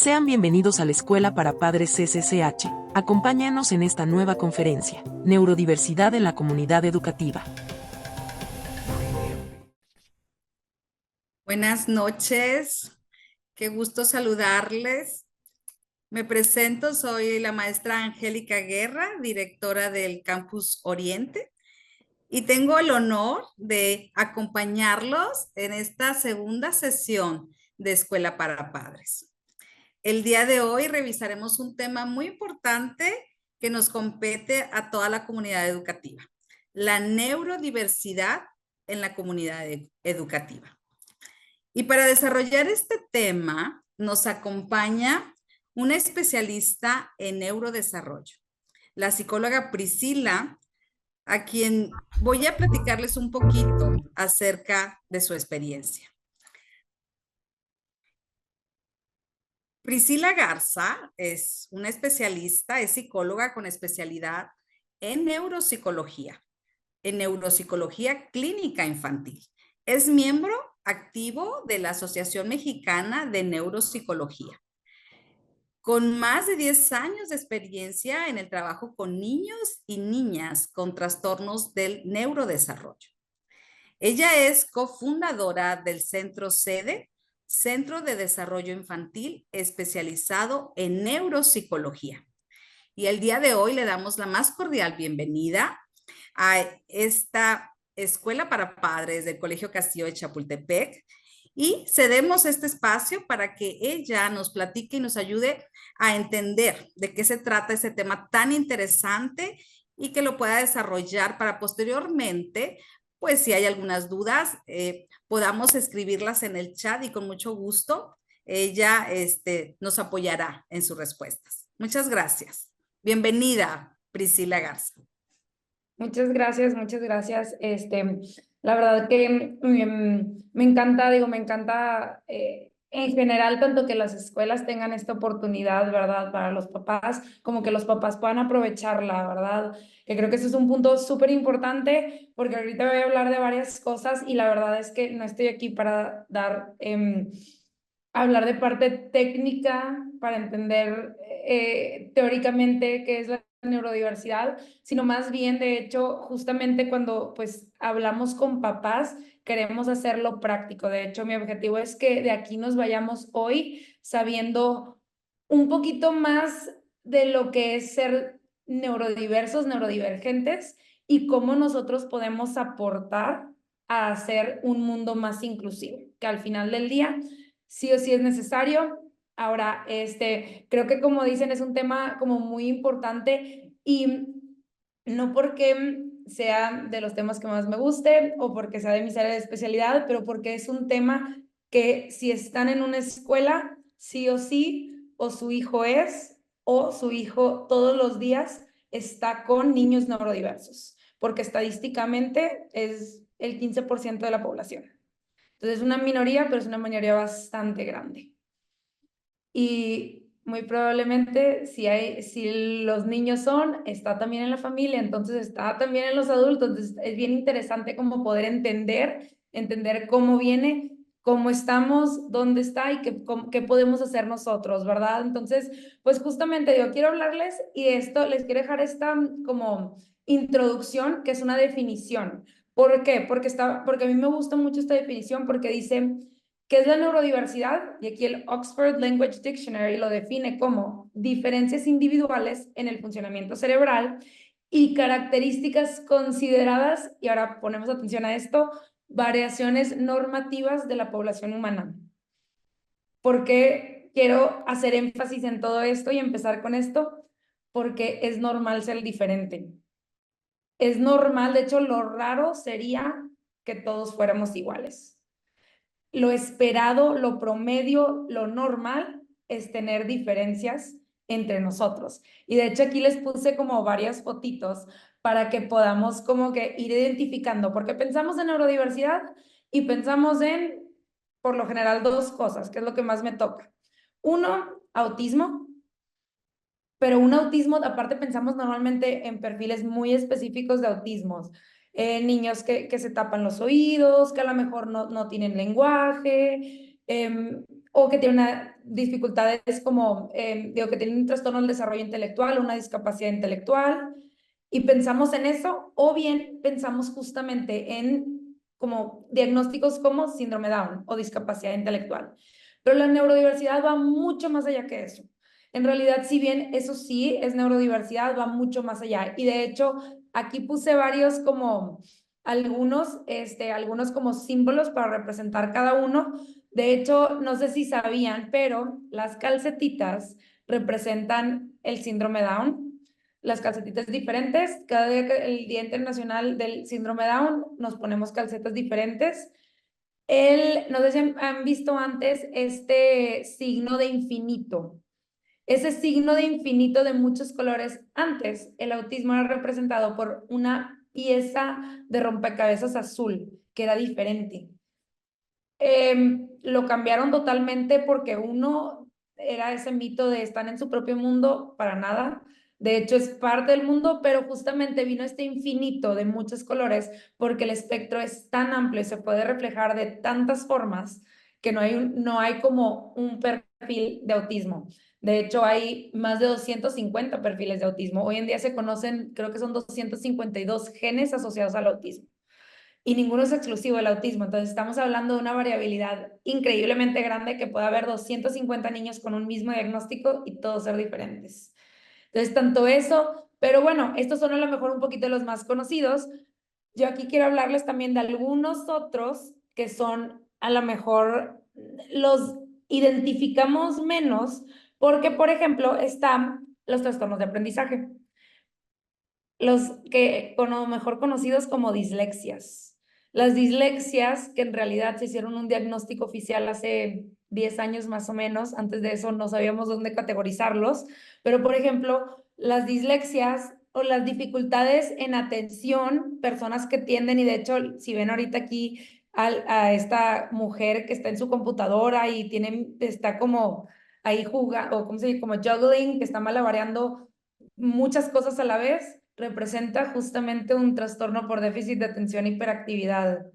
Sean bienvenidos a la Escuela para Padres CCCH. Acompáñanos en esta nueva conferencia, Neurodiversidad en la Comunidad Educativa. Buenas noches, qué gusto saludarles. Me presento, soy la maestra Angélica Guerra, directora del Campus Oriente, y tengo el honor de acompañarlos en esta segunda sesión de Escuela para Padres. El día de hoy revisaremos un tema muy importante que nos compete a toda la comunidad educativa, la neurodiversidad en la comunidad educativa. Y para desarrollar este tema nos acompaña una especialista en neurodesarrollo, la psicóloga Priscila, a quien voy a platicarles un poquito acerca de su experiencia. Priscila Garza es una especialista, es psicóloga con especialidad en neuropsicología clínica infantil. Es miembro activo de la Asociación Mexicana de Neuropsicología, con más de 10 años de experiencia en el trabajo con niños y niñas con trastornos del neurodesarrollo. Ella es cofundadora del Centro SEDE, Centro de Desarrollo Infantil especializado en neuropsicología. Y el día de hoy le damos la más cordial bienvenida a esta Escuela para Padres del Colegio Castillo de Chapultepec y cedemos este espacio para que ella nos platique y nos ayude a entender de qué se trata ese tema tan interesante y que lo pueda desarrollar para posteriormente, pues si hay algunas dudas, podamos escribirlas en el chat y con mucho gusto ella nos apoyará en sus respuestas. Muchas gracias. Bienvenida, Priscila Garza. Muchas gracias, muchas gracias. La verdad que me encanta, me encanta en general tanto que las escuelas tengan esta oportunidad, ¿verdad? Para los papás, como que los papás puedan aprovecharla, ¿verdad? Que creo que ese es un punto súper importante porque ahorita voy a hablar de varias cosas y la verdad es que no estoy aquí para hablar de parte técnica, para entender teóricamente qué es la neurodiversidad, sino más bien, de hecho, justamente cuando pues hablamos con papás, queremos hacerlo práctico. De hecho, mi objetivo es que de aquí nos vayamos hoy sabiendo un poquito más de lo que es ser neurodiversos, neurodivergentes y cómo nosotros podemos aportar a hacer un mundo más inclusivo, que al final del día sí o sí es necesario. Ahora, creo que como dicen, es un tema como muy importante y no porque sea de los temas que más me guste o porque sea de mis áreas de especialidad, pero porque es un tema que si están en una escuela, sí o sí, o su hijo es, o su hijo todos los días está con niños neurodiversos, porque estadísticamente es el 15% de la población. Entonces es una minoría, pero es una mayoría bastante grande. Y muy probablemente si los niños está también en la familia, entonces está también en los adultos. Entonces es bien interesante como poder entender cómo viene, cómo estamos, dónde está y qué podemos hacer nosotros, ¿verdad? Entonces, pues justamente yo quiero hablarles y esto, les quiero dejar esta como introducción, que es una definición. ¿Por qué? Porque a mí me gusta mucho esta definición porque dice: ¿qué es la neurodiversidad? Y aquí el Oxford Language Dictionary lo define como diferencias individuales en el funcionamiento cerebral y características consideradas, y ahora ponemos atención a esto, variaciones normativas de la población humana. ¿Por qué quiero hacer énfasis en todo esto y empezar con esto? Porque es normal ser diferente. Es normal, de hecho, lo raro sería que todos fuéramos iguales. Lo esperado, lo promedio, lo normal es tener diferencias entre nosotros. Y de hecho aquí les puse como varias fotitos para que podamos como que ir identificando, porque pensamos en neurodiversidad y pensamos en, por lo general, dos cosas, que es lo que más me toca. Uno, autismo, pero un autismo, aparte pensamos normalmente en perfiles muy específicos de autismos. Niños que se tapan los oídos, que a lo mejor no tienen lenguaje, o que tienen dificultades como, digo, que tienen un trastorno del desarrollo intelectual, una discapacidad intelectual, y pensamos en eso, o bien pensamos justamente en como diagnósticos como síndrome Down o discapacidad intelectual. Pero la neurodiversidad va mucho más allá que eso. En realidad, si bien eso sí es neurodiversidad, va mucho más allá. Y de hecho, aquí puse varios como algunos como símbolos para representar cada uno. De hecho, no sé si sabían, pero las calcetitas representan el síndrome Down. Las calcetitas diferentes. Cada día que el Día Internacional del Síndrome Down nos ponemos calcetas diferentes. No sé si han visto antes este signo de infinito. Ese signo de infinito de muchos colores. Antes, el autismo era representado por una pieza de rompecabezas azul, que era diferente. Lo cambiaron totalmente porque uno era ese mito de estar en su propio mundo, para nada. De hecho, es parte del mundo, pero justamente vino este infinito de muchos colores porque el espectro es tan amplio y se puede reflejar de tantas formas que no hay como un perfil de autismo. De hecho, hay más de 250 perfiles de autismo. Hoy en día se conocen, creo que son 252 genes asociados al autismo y ninguno es exclusivo del autismo. Entonces, estamos hablando de una variabilidad increíblemente grande que puede haber 250 niños con un mismo diagnóstico y todos ser diferentes. Entonces, tanto eso, pero bueno, estos son a lo mejor un poquito los más conocidos. Yo aquí quiero hablarles también de algunos otros que son a lo mejor los identificamos menos porque, por ejemplo, están los trastornos de aprendizaje, los que mejor conocidos como dislexias. Las dislexias, que en realidad se hicieron un diagnóstico oficial hace 10 años más o menos, antes de eso no sabíamos dónde categorizarlos, pero por ejemplo, las dislexias o las dificultades en atención, personas que tienden, y de hecho, si ven ahorita aquí a esta mujer que está en su computadora y está como ahí jugando, o como se dice, como juggling, que está malabareando muchas cosas a la vez, representa justamente un trastorno por déficit de atención e hiperactividad.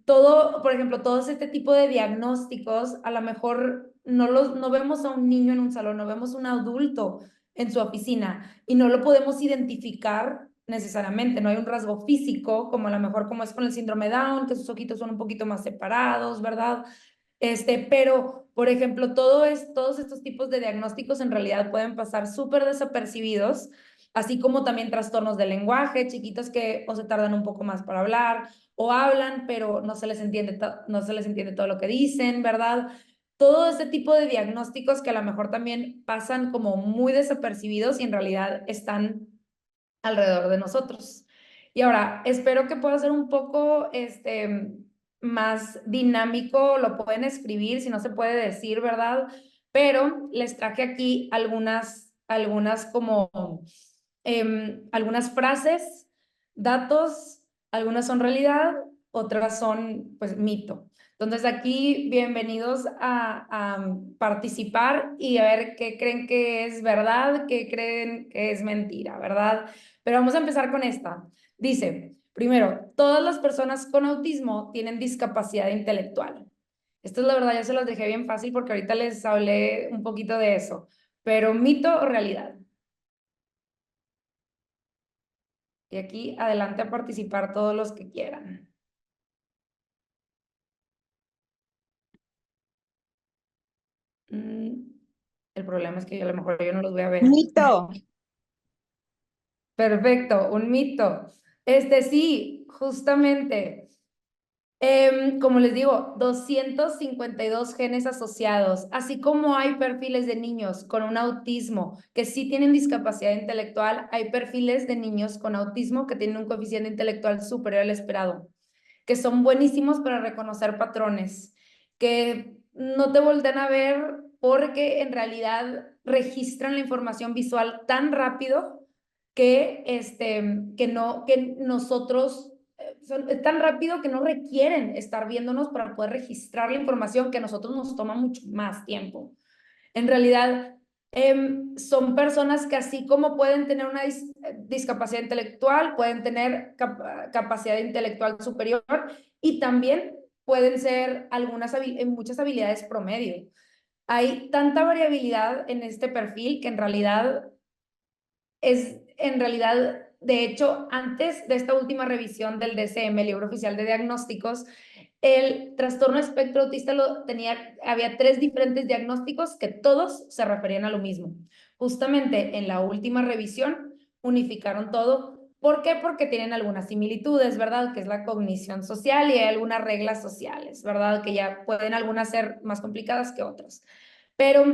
Por ejemplo, todos este tipo de diagnósticos, a lo mejor no vemos a un niño en un salón, no vemos a un adulto en su oficina y no lo podemos identificar necesariamente, no hay un rasgo físico, como a lo mejor como es con el síndrome Down, que sus ojitos son un poquito más separados, ¿verdad? Pero, por ejemplo, todos estos tipos de diagnósticos en realidad pueden pasar súper desapercibidos, así como también trastornos del lenguaje, chiquitos que o se tardan un poco más para hablar, o hablan, pero no se les entiende todo lo que dicen, ¿verdad? Todo ese tipo de diagnósticos que a lo mejor también pasan como muy desapercibidos y en realidad están alrededor de nosotros. Y ahora, espero que pueda ser un poco más dinámico, lo pueden escribir, si no se puede decir, ¿verdad? Pero les traje aquí algunas como, algunas frases, datos, algunas son realidad, otras son pues mito. Entonces aquí bienvenidos a participar y a ver qué creen que es verdad, qué creen que es mentira, ¿verdad? Pero vamos a empezar con esta. Dice, primero, todas las personas con autismo tienen discapacidad intelectual. Esto es la verdad, ya se los dejé bien fácil porque ahorita les hablé un poquito de eso. Pero mito o realidad. Y aquí adelante a participar todos los que quieran. El problema es que a lo mejor yo no los voy a ver. Mito. Perfecto, un mito. Sí, justamente. Como les digo, 252 genes asociados, así como hay perfiles de niños con un autismo que sí tienen discapacidad intelectual, hay perfiles de niños con autismo que tienen un coeficiente intelectual superior al esperado, que son buenísimos para reconocer patrones, que no te voltean a ver porque en realidad registran la información visual tan rápido que nosotros es tan rápido que no requieren estar viéndonos para poder registrar la información que a nosotros nos toma mucho más tiempo. En realidad, son personas que así como pueden tener una discapacidad intelectual, pueden tener capacidad intelectual superior y también pueden ser muchas habilidades promedio. Hay tanta variabilidad en este perfil que en realidad, de hecho, antes de esta última revisión del DSM, el Libro Oficial de Diagnósticos, el trastorno espectro autista había 3 diferentes diagnósticos que todos se referían a lo mismo. Justamente en la última revisión unificaron todo. ¿Por qué? Porque tienen algunas similitudes, ¿verdad? Que es la cognición social y hay algunas reglas sociales, ¿verdad? Que ya pueden algunas ser más complicadas que otras. Pero,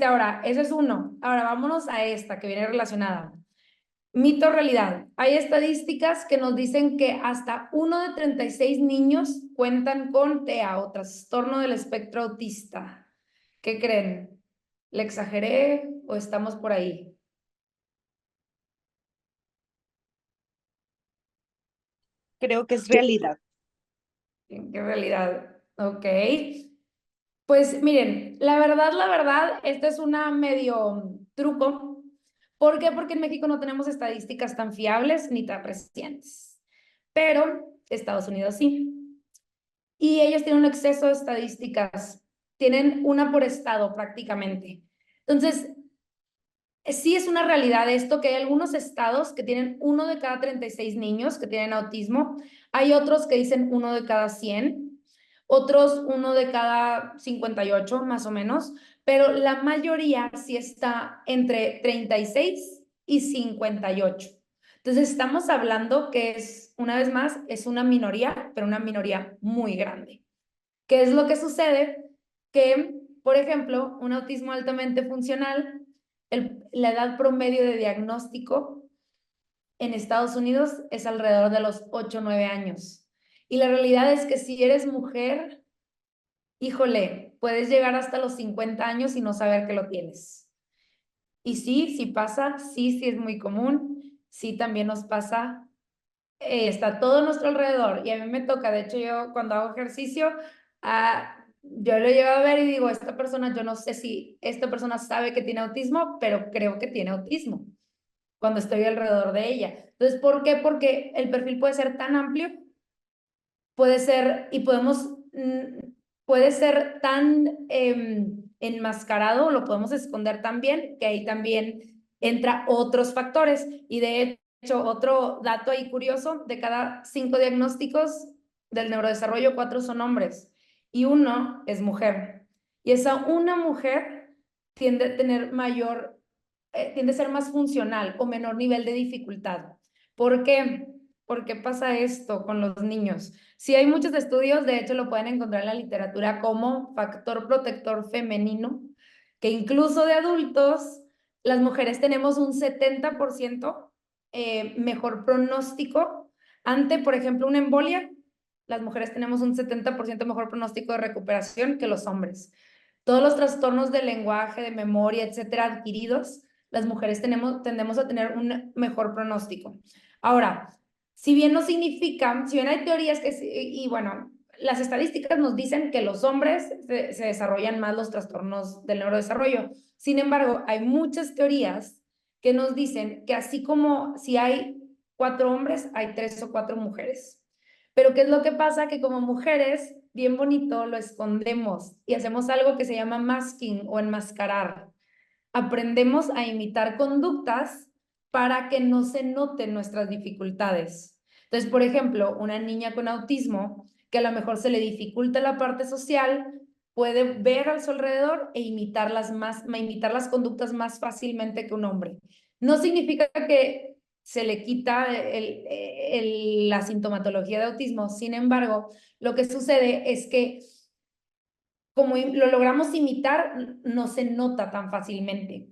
ahora, ese es uno. Ahora vámonos a esta que viene relacionada. Mito o realidad. Hay estadísticas que nos dicen que hasta 1 de 36 niños cuentan con TEA o trastorno del espectro autista. ¿Qué creen? ¿Le exageré o estamos por ahí? Creo que es realidad. ¿Qué realidad? Ok. Pues miren, la verdad, este es una medio truco. ¿Por qué? Porque en México no tenemos estadísticas tan fiables ni tan recientes. Pero Estados Unidos sí. Y ellos tienen un exceso de estadísticas. Tienen una por estado prácticamente. Entonces, sí es una realidad esto, que hay algunos estados que tienen 1 de cada 36 niños que tienen autismo. Hay otros que dicen 1 de cada 100, otros 1 de cada 58 más o menos, pero la mayoría sí está entre 36 y 58. Entonces estamos hablando que es, una vez más, es una minoría, pero una minoría muy grande. ¿Qué es lo que sucede? Que, por ejemplo, un autismo altamente funcional, la edad promedio de diagnóstico en Estados Unidos es alrededor de los 8 o 9 años. Y la realidad es que si eres mujer, híjole, puedes llegar hasta los 50 años y no saber que lo tienes. Y sí pasa, sí es muy común, sí también nos pasa, está todo a nuestro alrededor. Y a mí me toca, de hecho yo cuando hago ejercicio, yo lo llevo a ver y digo, esta persona, yo no sé si esta persona sabe que tiene autismo, pero creo que tiene autismo cuando estoy alrededor de ella. Entonces, ¿por qué? Porque el perfil puede ser tan amplio, puede ser, y puede ser tan enmascarado, lo podemos esconder también, que ahí también entra otros factores. Y de hecho, otro dato ahí curioso, de cada 5 diagnósticos del neurodesarrollo, 4 son hombres y 1 es mujer. Y esa una mujer tiende a tener tiende a ser más funcional o menor nivel de dificultad. ¿Por qué? ¿Por qué pasa esto con los niños? Sí, hay muchos estudios, de hecho lo pueden encontrar en la literatura como factor protector femenino, que incluso de adultos, las mujeres tenemos un 70% mejor pronóstico ante, por ejemplo, una embolia. Las mujeres tenemos un 70% mejor pronóstico de recuperación que los hombres. Todos los trastornos del lenguaje, de memoria, etcétera, adquiridos, las mujeres tendemos a tener un mejor pronóstico. Ahora, si bien hay teorías y bueno, las estadísticas nos dicen que los hombres se desarrollan más los trastornos del neurodesarrollo. Sin embargo, hay muchas teorías que nos dicen que así como si hay 4 hombres, hay 3 o 4 mujeres. Pero ¿qué es lo que pasa? Que como mujeres, bien bonito, lo escondemos y hacemos algo que se llama masking o enmascarar. Aprendemos a imitar conductas para que no se noten nuestras dificultades. Entonces, por ejemplo, una niña con autismo, que a lo mejor se le dificulta la parte social, puede ver a su alrededor e imitar las conductas más fácilmente que un hombre. No significa que se le quita la sintomatología de autismo. Sin embargo, lo que sucede es que como lo logramos imitar, no se nota tan fácilmente.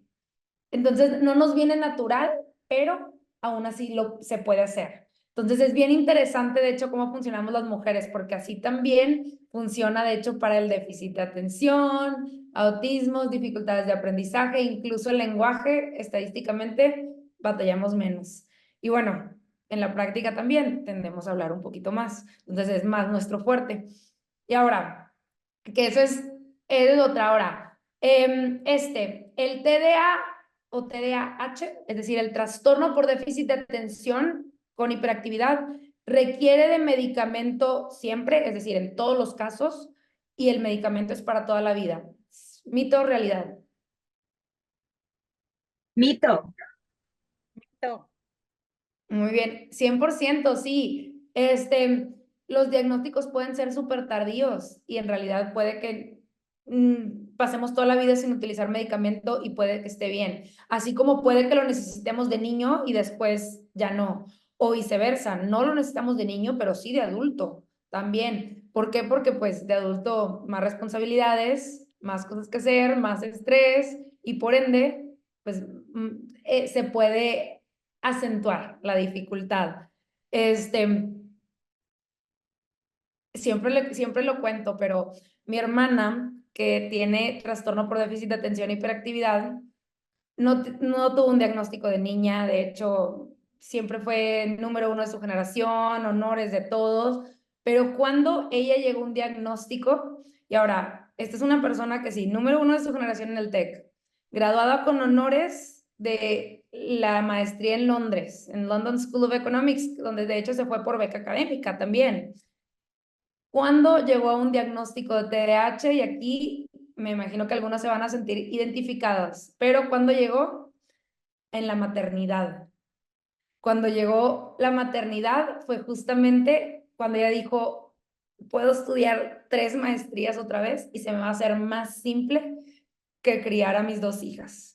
Entonces, no nos viene natural, pero aún así se puede hacer. Entonces, es bien interesante, de hecho, cómo funcionamos las mujeres, porque así también funciona, de hecho, para el déficit de atención, autismos, dificultades de aprendizaje, incluso el lenguaje, estadísticamente, batallamos menos. Y bueno, en la práctica también tendemos a hablar un poquito más. Entonces, es más nuestro fuerte. Y ahora, que eso es otra hora. El TDA o TDAH, es decir, el trastorno por déficit de atención con hiperactividad, requiere de medicamento siempre, es decir, en todos los casos, y el medicamento es para toda la vida. ¿Mito o realidad? Mito. Mito. Muy bien, 100%, sí. Los diagnósticos pueden ser súper tardíos y en realidad puede que pasemos toda la vida sin utilizar medicamento y puede que esté bien. Así como puede que lo necesitemos de niño y después ya no. O viceversa, no lo necesitamos de niño, pero sí de adulto también. ¿Por qué? Porque pues de adulto más responsabilidades, más cosas que hacer, más estrés y por ende, pues se puede acentuar la dificultad. Siempre lo cuento, pero mi hermana, que tiene trastorno por déficit de atención e hiperactividad, no tuvo un diagnóstico de niña, de hecho, siempre fue número uno de su generación, honores de todos, pero cuando ella llegó a un diagnóstico, y ahora, esta es una persona que sí, número uno de su generación en el TEC, graduada con honores de la maestría en Londres, en London School of Economics, donde de hecho se fue por beca académica también. Cuando llegó a un diagnóstico de TDAH, y aquí me imagino que algunos se van a sentir identificados, pero cuando llegó en la maternidad. Cuando llegó la maternidad fue justamente cuando ella dijo, puedo estudiar 3 maestrías otra vez y se me va a hacer más simple que criar a mis 2 hijas.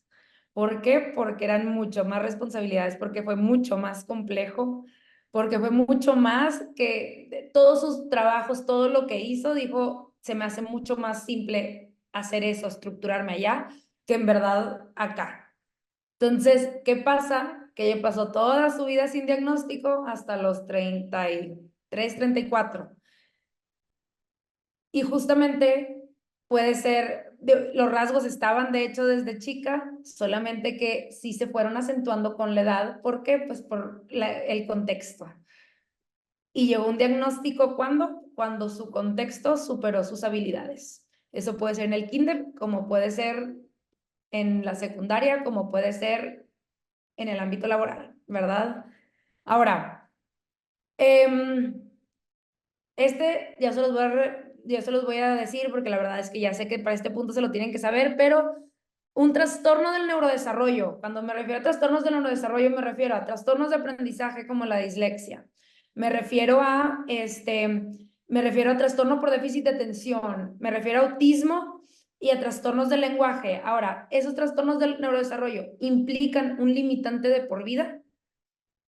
¿Por qué? Porque eran mucho más responsabilidades, porque fue mucho más complejo, porque fue mucho más que todos sus trabajos, todo lo que hizo, dijo, se me hace mucho más simple hacer eso, estructurarme allá, que en verdad acá. Entonces, ¿qué pasa? Que ella pasó toda su vida sin diagnóstico hasta los 33, 34. Y justamente puede ser, los rasgos estaban de hecho desde chica, solamente que sí se fueron acentuando con la edad. ¿Por qué? Pues por el contexto. Y llegó un diagnóstico ¿cuándo? Cuando su contexto superó sus habilidades. Eso puede ser en el kinder, como puede ser en la secundaria, como puede ser en el ámbito laboral, ¿verdad? Ahora, ya se los voy a decir porque la verdad es que ya sé que para este punto se lo tienen que saber, pero un trastorno del neurodesarrollo, cuando me refiero a trastornos del neurodesarrollo, me refiero a trastornos de aprendizaje como la dislexia, me refiero a trastorno por déficit de atención, me refiero a autismo y a trastornos del lenguaje. Ahora, ¿esos trastornos del neurodesarrollo implican un limitante de por vida?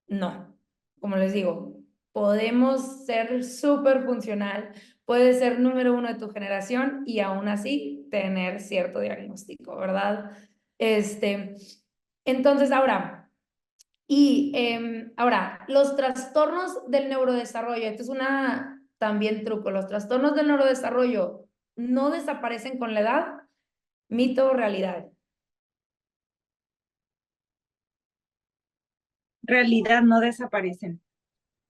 No, como les digo, podemos ser súper funcional, puedes ser número uno de tu generación y aún así tener cierto diagnóstico, ¿verdad? Entonces ahora, los trastornos del neurodesarrollo, esto es también truco, los trastornos del neurodesarrollo no desaparecen con la edad, mito o realidad. Realidad, no desaparecen.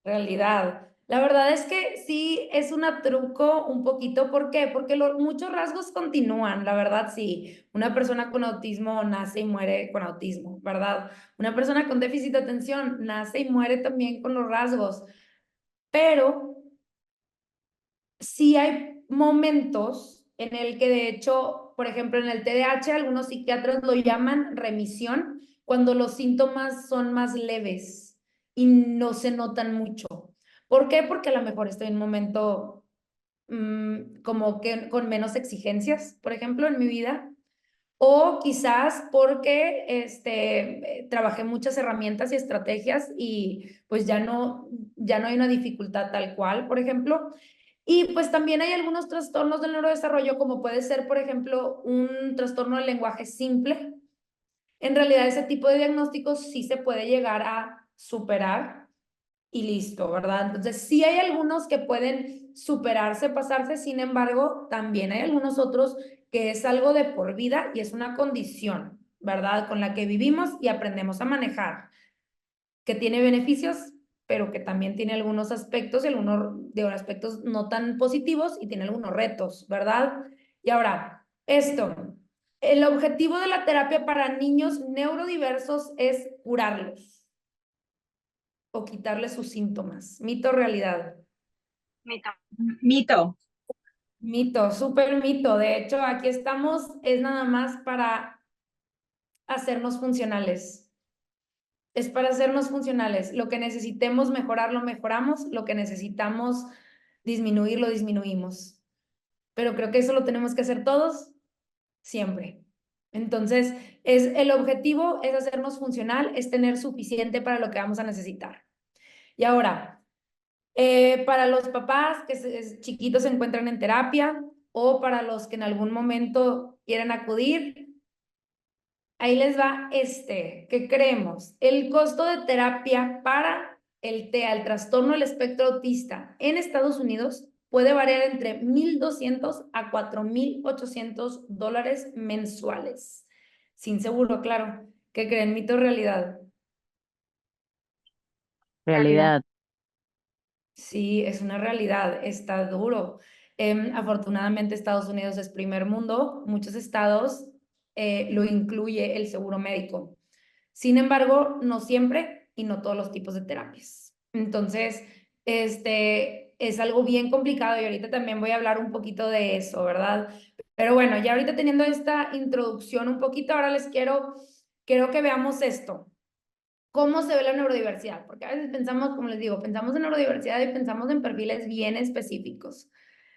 Realidad. La verdad es que sí es un truco un poquito. ¿Por qué? Porque muchos rasgos continúan, la verdad sí. Una persona con autismo nace y muere con autismo, ¿verdad? Una persona con déficit de atención nace y muere también con los rasgos. Pero sí hay momentos en el que de hecho, por ejemplo, en el TDAH, algunos psiquiatras lo llaman remisión, cuando los síntomas son más leves y no se notan mucho. ¿Por qué? Porque a lo mejor estoy en un momento como que con menos exigencias, por ejemplo, en mi vida. O quizás porque trabajé muchas herramientas y estrategias y pues ya no hay una dificultad tal cual, por ejemplo. Y pues también hay algunos trastornos del neurodesarrollo, como puede ser, por ejemplo, un trastorno del lenguaje simple. En realidad, ese tipo de diagnósticos sí se puede llegar a superar y listo, ¿verdad? Entonces, sí hay algunos que pueden superarse, pasarse, sin embargo, también hay algunos otros que es algo de por vida y es una condición, ¿verdad? Con la que vivimos y aprendemos a manejar, que tiene beneficios, pero que también tiene algunos aspectos y algunos de aspectos no tan positivos y tiene algunos retos, ¿verdad? Y ahora, el objetivo de la terapia para niños neurodiversos es curarlos. o quitarle sus síntomas? ¿Mito o realidad? Mito. Mito. Mito, súper mito. De hecho, aquí estamos, es nada más para hacernos funcionales. Es para hacernos funcionales. Lo que necesitemos mejorar, lo mejoramos. Lo que necesitamos disminuir, lo disminuimos. Pero creo que eso lo tenemos que hacer todos siempre. Entonces, el objetivo es hacernos funcional, es tener suficiente para lo que vamos a necesitar. Y ahora, para los papás que chiquitos se encuentran en terapia o para los que en algún momento quieren acudir, ahí les va ¿qué creemos? El costo de terapia para el TEA, el trastorno del espectro autista, en Estados Unidos puede variar entre $1,200 a $4,800 mensuales. Sin seguro, claro. ¿Qué creen? ¿Mito o realidad? Realidad. Sí, es una realidad, está duro. Afortunadamente Estados Unidos es primer mundo, muchos estados lo incluye el seguro médico. Sin embargo, no siempre y no todos los tipos de terapias. Entonces, es algo bien complicado y ahorita también voy a hablar un poquito de eso, ¿verdad? Pero bueno, ya ahorita teniendo esta introducción un poquito, ahora quiero que veamos esto. ¿Cómo se ve la neurodiversidad? Porque a veces pensamos, como les digo, pensamos en neurodiversidad y pensamos en perfiles bien específicos.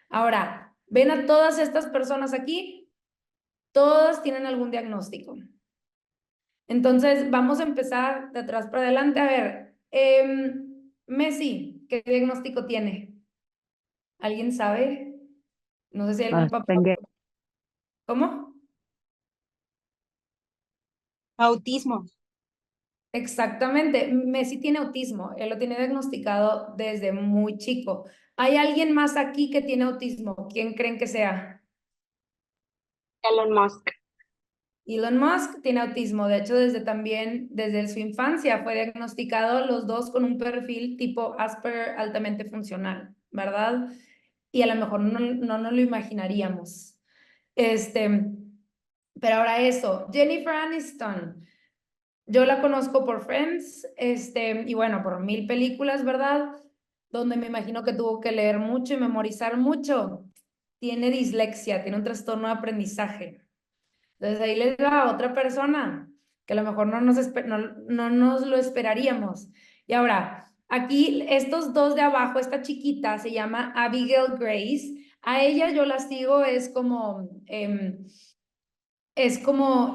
Ahora, ¿ven a todas estas personas aquí? Todas tienen algún diagnóstico. Entonces, vamos a empezar de atrás para adelante. A ver, Messi, ¿qué diagnóstico tiene? ¿Alguien sabe? No sé si hay algún papá. ¿Cómo? Autismo. Exactamente. Messi tiene autismo. Él lo tiene diagnosticado desde muy chico. ¿Hay alguien más aquí que tiene autismo? ¿Quién creen que sea? Elon Musk. Elon Musk tiene autismo. De hecho, desde su infancia fue diagnosticado los dos con un perfil tipo Asperger altamente funcional, ¿verdad? Y a lo mejor no lo imaginaríamos. Pero ahora eso, Jennifer Aniston. Yo la conozco por Friends, y bueno, por 1000 películas, ¿verdad? Donde me imagino que tuvo que leer mucho y memorizar mucho. Tiene dislexia, tiene un trastorno de aprendizaje. Entonces ahí les va otra persona que a lo mejor no nos lo esperaríamos. Y ahora, aquí estos dos de abajo, esta chiquita se llama Abigail Grace. A ella yo la sigo, es como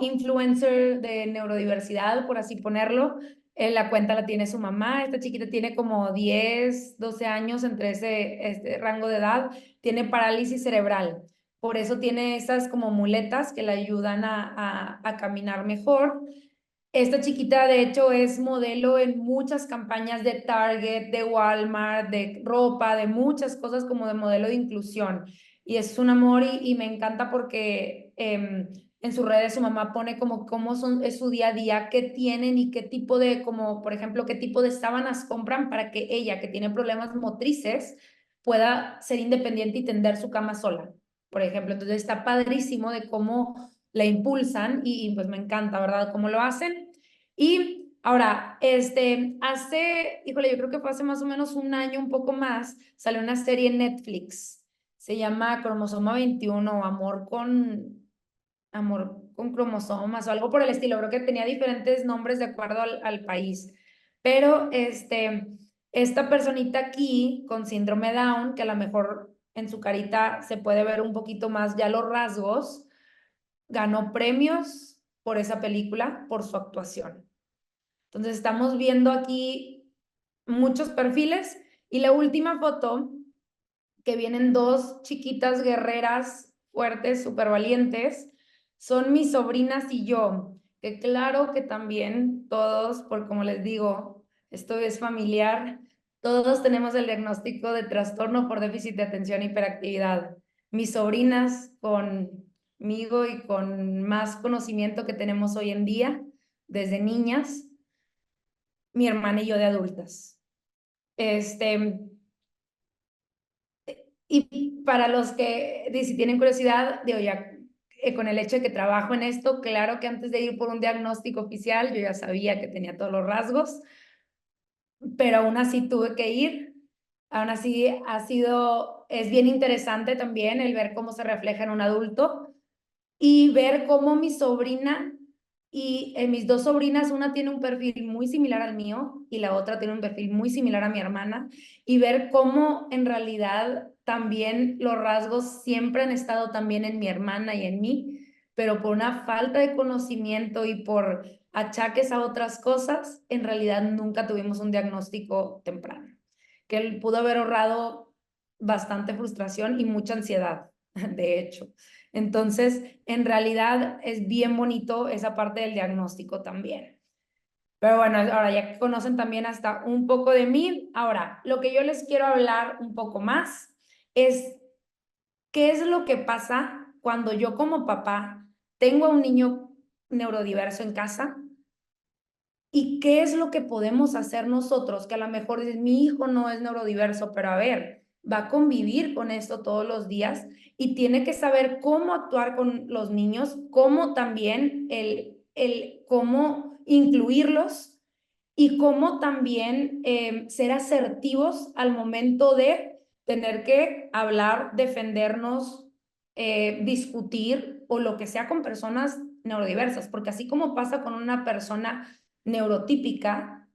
influencer de neurodiversidad, por así ponerlo. La cuenta la tiene su mamá. Esta chiquita tiene como 10, 12 años entre ese rango de edad. Tiene parálisis cerebral. Por eso tiene esas como muletas que le ayudan a caminar mejor. Esta chiquita, de hecho, es modelo en muchas campañas de Target, de Walmart, de ropa, de muchas cosas como de modelo de inclusión. Y es un amor y me encanta porque en sus redes su mamá pone como cómo es su día a día, qué tienen y qué tipo de, como por ejemplo, qué tipo de sábanas compran para que ella, que tiene problemas motrices, pueda ser independiente y tender su cama sola, por ejemplo. Entonces está padrísimo de cómo la impulsan y pues me encanta, ¿verdad? Cómo lo hacen. Y ahora, híjole, yo creo que fue hace más o menos un año, un poco más, salió una serie en Netflix. Se llama Cromosoma 21, Amor con cromosomas o algo por el estilo. Creo que tenía diferentes nombres de acuerdo al país. Pero esta personita aquí con síndrome Down, que a lo mejor en su carita se puede ver un poquito más ya los rasgos, ganó premios por esa película, por su actuación. Entonces estamos viendo aquí muchos perfiles y la última foto, que vienen dos chiquitas guerreras fuertes, súper valientes, son mis sobrinas y yo, que claro que también todos, por como les digo, esto es familiar, todos tenemos el diagnóstico de trastorno por déficit de atención e hiperactividad. Mis sobrinas conmigo y con más conocimiento que tenemos hoy en día, desde niñas, mi hermana y yo de adultas. Y para los que, si tienen curiosidad, digo ya, con el hecho de que trabajo en esto, claro que antes de ir por un diagnóstico oficial, yo ya sabía que tenía todos los rasgos, pero aún así tuve que ir. Aún así es bien interesante también el ver cómo se refleja en un adulto y ver cómo mi sobrina y mis dos sobrinas, una tiene un perfil muy similar al mío y la otra tiene un perfil muy similar a mi hermana, y ver cómo en realidad también los rasgos siempre han estado también en mi hermana y en mí, pero por una falta de conocimiento y por achaques a otras cosas, en realidad nunca tuvimos un diagnóstico temprano, que él pudo haber ahorrado bastante frustración y mucha ansiedad, de hecho. Entonces, en realidad es bien bonito esa parte del diagnóstico también. Pero bueno, ahora ya que conocen también hasta un poco de mí, ahora lo que yo les quiero hablar un poco más es qué es lo que pasa cuando yo como papá tengo a un niño neurodiverso en casa y qué es lo que podemos hacer nosotros, que a lo mejor dices, mi hijo no es neurodiverso, pero a ver, va a convivir con esto todos los días y tiene que saber cómo actuar con los niños, cómo también cómo incluirlos y cómo también ser asertivos al momento de tener que hablar, defendernos, discutir o lo que sea con personas neurodiversas, porque así como pasa con una persona neurotípica,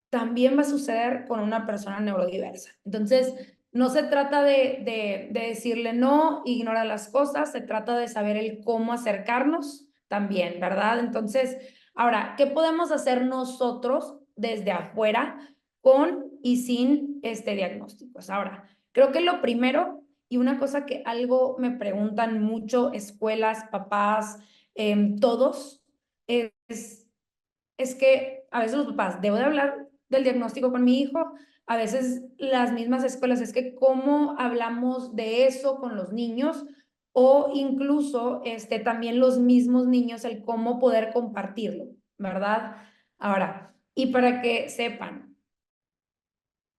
también va a suceder con una persona neurodiversa. Entonces, no se trata de decirle no, ignora las cosas, se trata de saber el cómo acercarnos también, ¿verdad? Entonces, ahora, ¿qué podemos hacer nosotros desde afuera con y sin diagnósticos? Ahora, creo que lo primero, y una cosa que algo me preguntan mucho escuelas, papás, todos, es que a veces los papás, debo de hablar del diagnóstico con mi hijo, a veces las mismas escuelas, es que cómo hablamos de eso con los niños o incluso también los mismos niños, el cómo poder compartirlo, ¿verdad? Ahora, y para que sepan,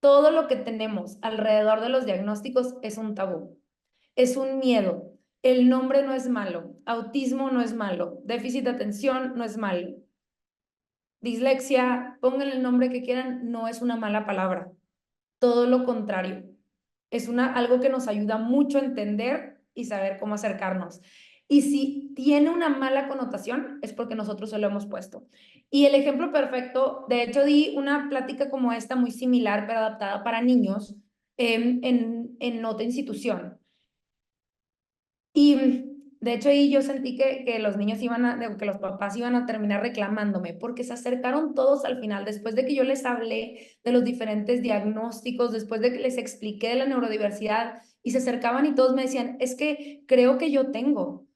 todo lo que tenemos alrededor de los diagnósticos es un tabú, es un miedo. El nombre no es malo, autismo no es malo, déficit de atención no es malo. Dislexia, pongan el nombre que quieran, no es una mala palabra. Todo lo contrario. Es algo que nos ayuda mucho a entender y saber cómo acercarnos. Y si tiene una mala connotación, es porque nosotros se lo hemos puesto. Y el ejemplo perfecto, de hecho, di una plática como esta, muy similar, pero adaptada para niños, en otra institución. Y de hecho ahí yo sentí que los niños que los papás iban a terminar reclamándome, porque se acercaron todos al final, después de que yo les hablé de los diferentes diagnósticos, después de que les expliqué de la neurodiversidad, y se acercaban y todos me decían, es que creo que yo tengo,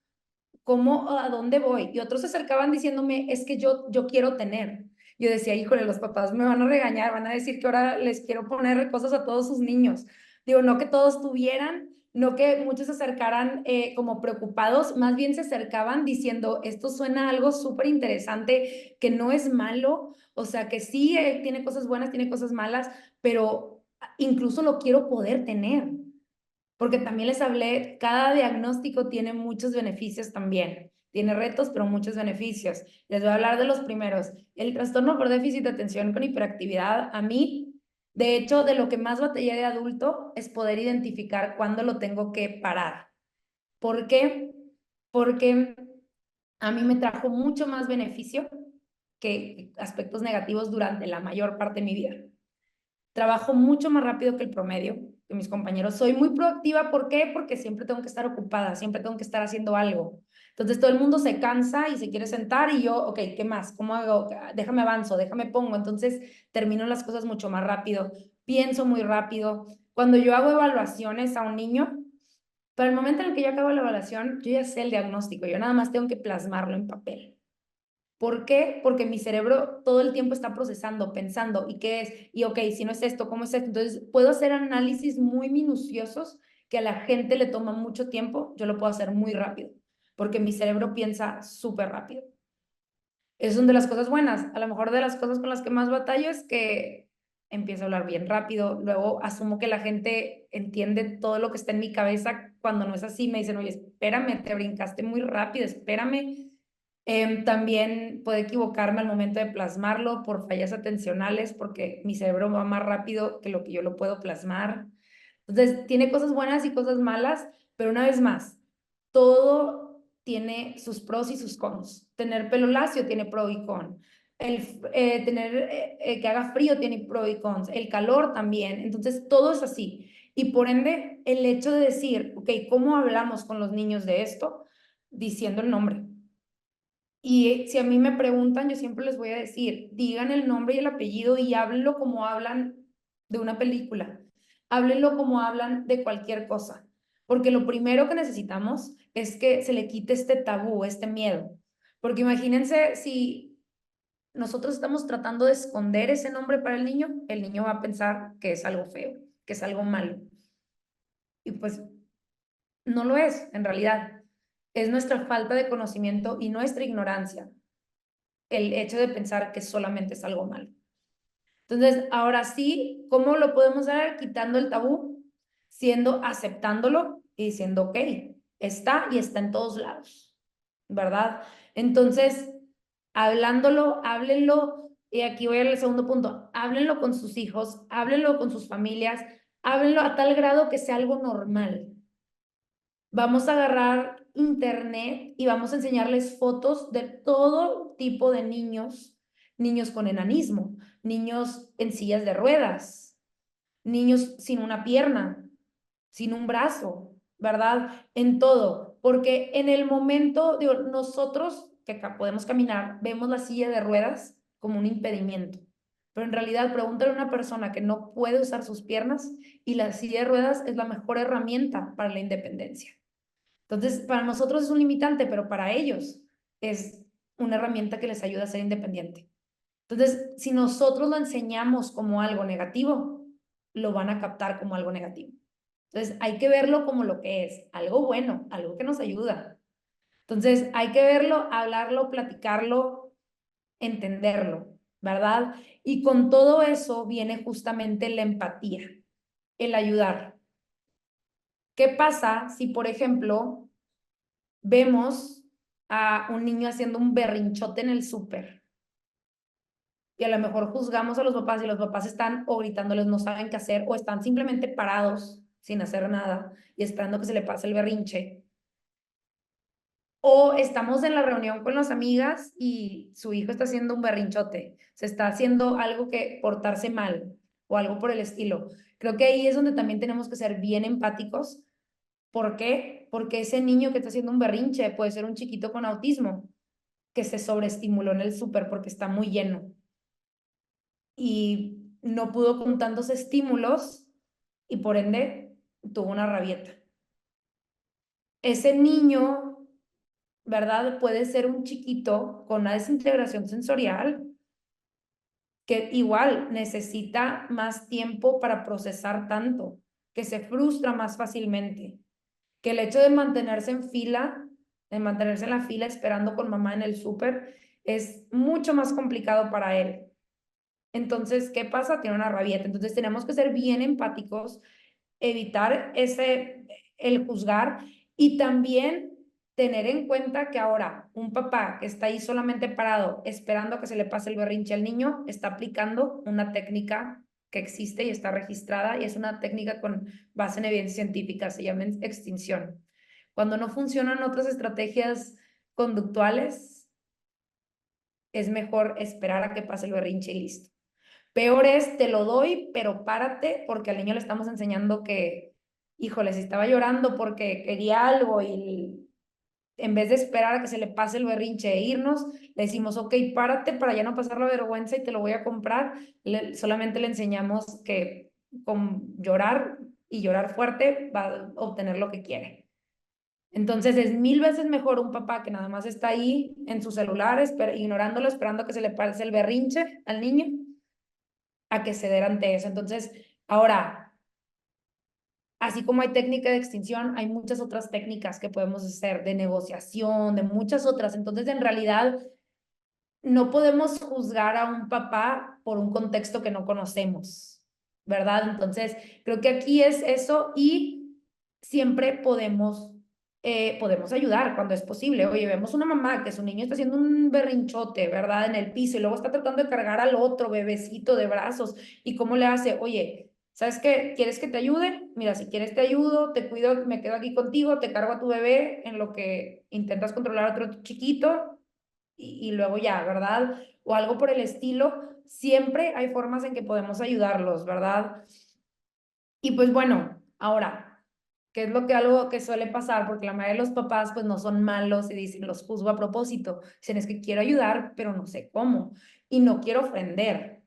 ¿a dónde voy? Y otros se acercaban diciéndome, es que yo quiero tener. Yo decía, híjole, los papás me van a regañar, van a decir que ahora les quiero poner cosas a todos sus niños. Digo, no que todos tuvieran, no que muchos se acercaran como preocupados, más bien se acercaban diciendo, esto suena a algo súper interesante, que no es malo, o sea, que sí tiene cosas buenas, tiene cosas malas, pero incluso lo quiero poder tener. Porque también les hablé, cada diagnóstico tiene muchos beneficios también. Tiene retos, pero muchos beneficios. Les voy a hablar de los primeros. El trastorno por déficit de atención con hiperactividad, a mí, de hecho, de lo que más batallé de adulto es poder identificar cuándo lo tengo que parar. ¿Por qué? Porque a mí me trajo mucho más beneficio que aspectos negativos durante la mayor parte de mi vida. Trabajo mucho más rápido que el promedio de mis compañeros. Soy muy proactiva, ¿por qué? Porque siempre tengo que estar ocupada, siempre tengo que estar haciendo algo. Entonces todo el mundo se cansa y se quiere sentar y yo, ok, ¿qué más? ¿Cómo hago? Déjame avanzo, déjame pongo. Entonces termino las cosas mucho más rápido, pienso muy rápido. Cuando yo hago evaluaciones a un niño, para el momento en el que yo acabo la evaluación, yo ya sé el diagnóstico, yo nada más tengo que plasmarlo en papel. ¿Por qué? Porque mi cerebro todo el tiempo está procesando, pensando, ¿y qué es? Y ok, si no es esto, ¿cómo es esto? Entonces, puedo hacer análisis muy minuciosos que a la gente le toma mucho tiempo, yo lo puedo hacer muy rápido, porque mi cerebro piensa súper rápido. Esas son de las cosas buenas. A lo mejor de las cosas con las que más batallo es que empiezo a hablar bien rápido, luego asumo que la gente entiende todo lo que está en mi cabeza, cuando no es así, me dicen, oye, espérame, te brincaste muy rápido, espérame. También puede equivocarme al momento de plasmarlo por fallas atencionales, porque mi cerebro va más rápido que lo que yo lo puedo plasmar. Entonces, tiene cosas buenas y cosas malas, pero una vez más, todo tiene sus pros y sus cons. Tener pelo lacio tiene pro y con. Que haga frío tiene pro y cons. El calor también. Entonces, todo es así. Y por ende, el hecho de decir, ok, ¿cómo hablamos con los niños de esto? Diciendo el nombre. Y si a mí me preguntan, yo siempre les voy a decir, digan el nombre y el apellido y háblenlo como hablan de una película. Háblenlo como hablan de cualquier cosa. Porque lo primero que necesitamos es que se le quite este tabú, este miedo. Porque imagínense si nosotros estamos tratando de esconder ese nombre para el niño va a pensar que es algo feo, que es algo malo. Y pues no lo es, en realidad. Es nuestra falta de conocimiento y nuestra ignorancia el hecho de pensar que solamente es algo malo. Entonces, ahora sí, ¿cómo lo podemos dar? Quitando el tabú, aceptándolo y diciendo, ok, está y está en todos lados, ¿verdad? Entonces, háblenlo, y aquí voy al segundo punto, háblenlo con sus hijos, háblenlo con sus familias, háblenlo a tal grado que sea algo normal. Vamos a agarrar internet y vamos a enseñarles fotos de todo tipo de niños, niños con enanismo, niños en sillas de ruedas, niños sin una pierna, sin un brazo, ¿verdad? En todo, porque en el momento, digo, nosotros que podemos caminar, vemos la silla de ruedas como un impedimento, pero en realidad pregúntale a una persona que no puede usar sus piernas y la silla de ruedas es la mejor herramienta para la independencia. Entonces, para nosotros es un limitante, pero para ellos es una herramienta que les ayuda a ser independiente. Entonces, si nosotros lo enseñamos como algo negativo, lo van a captar como algo negativo. Entonces, hay que verlo como lo que es, algo bueno, algo que nos ayuda. Entonces, hay que verlo, hablarlo, platicarlo, entenderlo, ¿verdad? Y con todo eso viene justamente la empatía, el ayudar. ¿Qué pasa si, por ejemplo, vemos a un niño haciendo un berrinchote en el súper y a lo mejor juzgamos a los papás y los papás están o gritándoles, no saben qué hacer o están simplemente parados sin hacer nada y esperando que se le pase el berrinche? O estamos en la reunión con las amigas y su hijo está haciendo un berrinchote, se está haciendo algo que portarse mal o algo por el estilo. Creo que ahí es donde también tenemos que ser bien empáticos. ¿Por qué? Porque ese niño que está haciendo un berrinche puede ser un chiquito con autismo que se sobreestimuló en el súper porque está muy lleno y no pudo con tantos estímulos y por ende tuvo una rabieta. Ese niño, ¿verdad? Puede ser un chiquito con una desintegración sensorial que igual necesita más tiempo para procesar tanto, que se frustra más fácilmente, que el hecho de mantenerse en fila, de mantenerse en la fila esperando con mamá en el súper, es mucho más complicado para él. Entonces, ¿qué pasa? Tiene una rabieta. Entonces, tenemos que ser bien empáticos, evitar el juzgar y también tener en cuenta que ahora un papá que está ahí solamente parado esperando a que se le pase el berrinche al niño está aplicando una técnica que existe y está registrada y es una técnica con base en evidencia científica, se llama extinción. Cuando no funcionan otras estrategias conductuales, es mejor esperar a que pase el berrinche y listo. Peor es, te lo doy, pero párate, porque al niño le estamos enseñando que, híjole, si estaba llorando porque quería algo y en vez de esperar a que se le pase el berrinche e irnos, le decimos, ok, párate para ya no pasar la vergüenza y te lo voy a comprar. Solamente le enseñamos que con llorar y llorar fuerte va a obtener lo que quiere. Entonces es 1000 veces mejor un papá que nada más está ahí en su celular, ignorándolo, esperando que se le pase el berrinche al niño, a que ceder ante eso. Entonces, ahora, así como hay técnica de extinción, hay muchas otras técnicas que podemos hacer de negociación, de muchas otras. Entonces, en realidad, no podemos juzgar a un papá por un contexto que no conocemos, ¿verdad? Entonces, creo que aquí es eso y siempre podemos podemos ayudar cuando es posible. Oye, vemos una mamá que su niño está haciendo un berrinchote, ¿verdad? En el piso y luego está tratando de cargar al otro bebecito de brazos. ¿Y cómo le hace? Oye, ¿sabes qué? ¿Quieres que te ayude? Mira, si quieres te ayudo, te cuido, me quedo aquí contigo, te cargo a tu bebé en lo que intentas controlar a otro chiquito y luego ya, ¿verdad? O algo por el estilo. Siempre hay formas en que podemos ayudarlos, ¿verdad? Y pues bueno, ahora, ¿qué es algo que suele pasar? Porque la mayoría de los papás pues no son malos y dicen, los juzgo a propósito. Dicen, es que quiero ayudar, pero no sé cómo. Y no quiero ofender,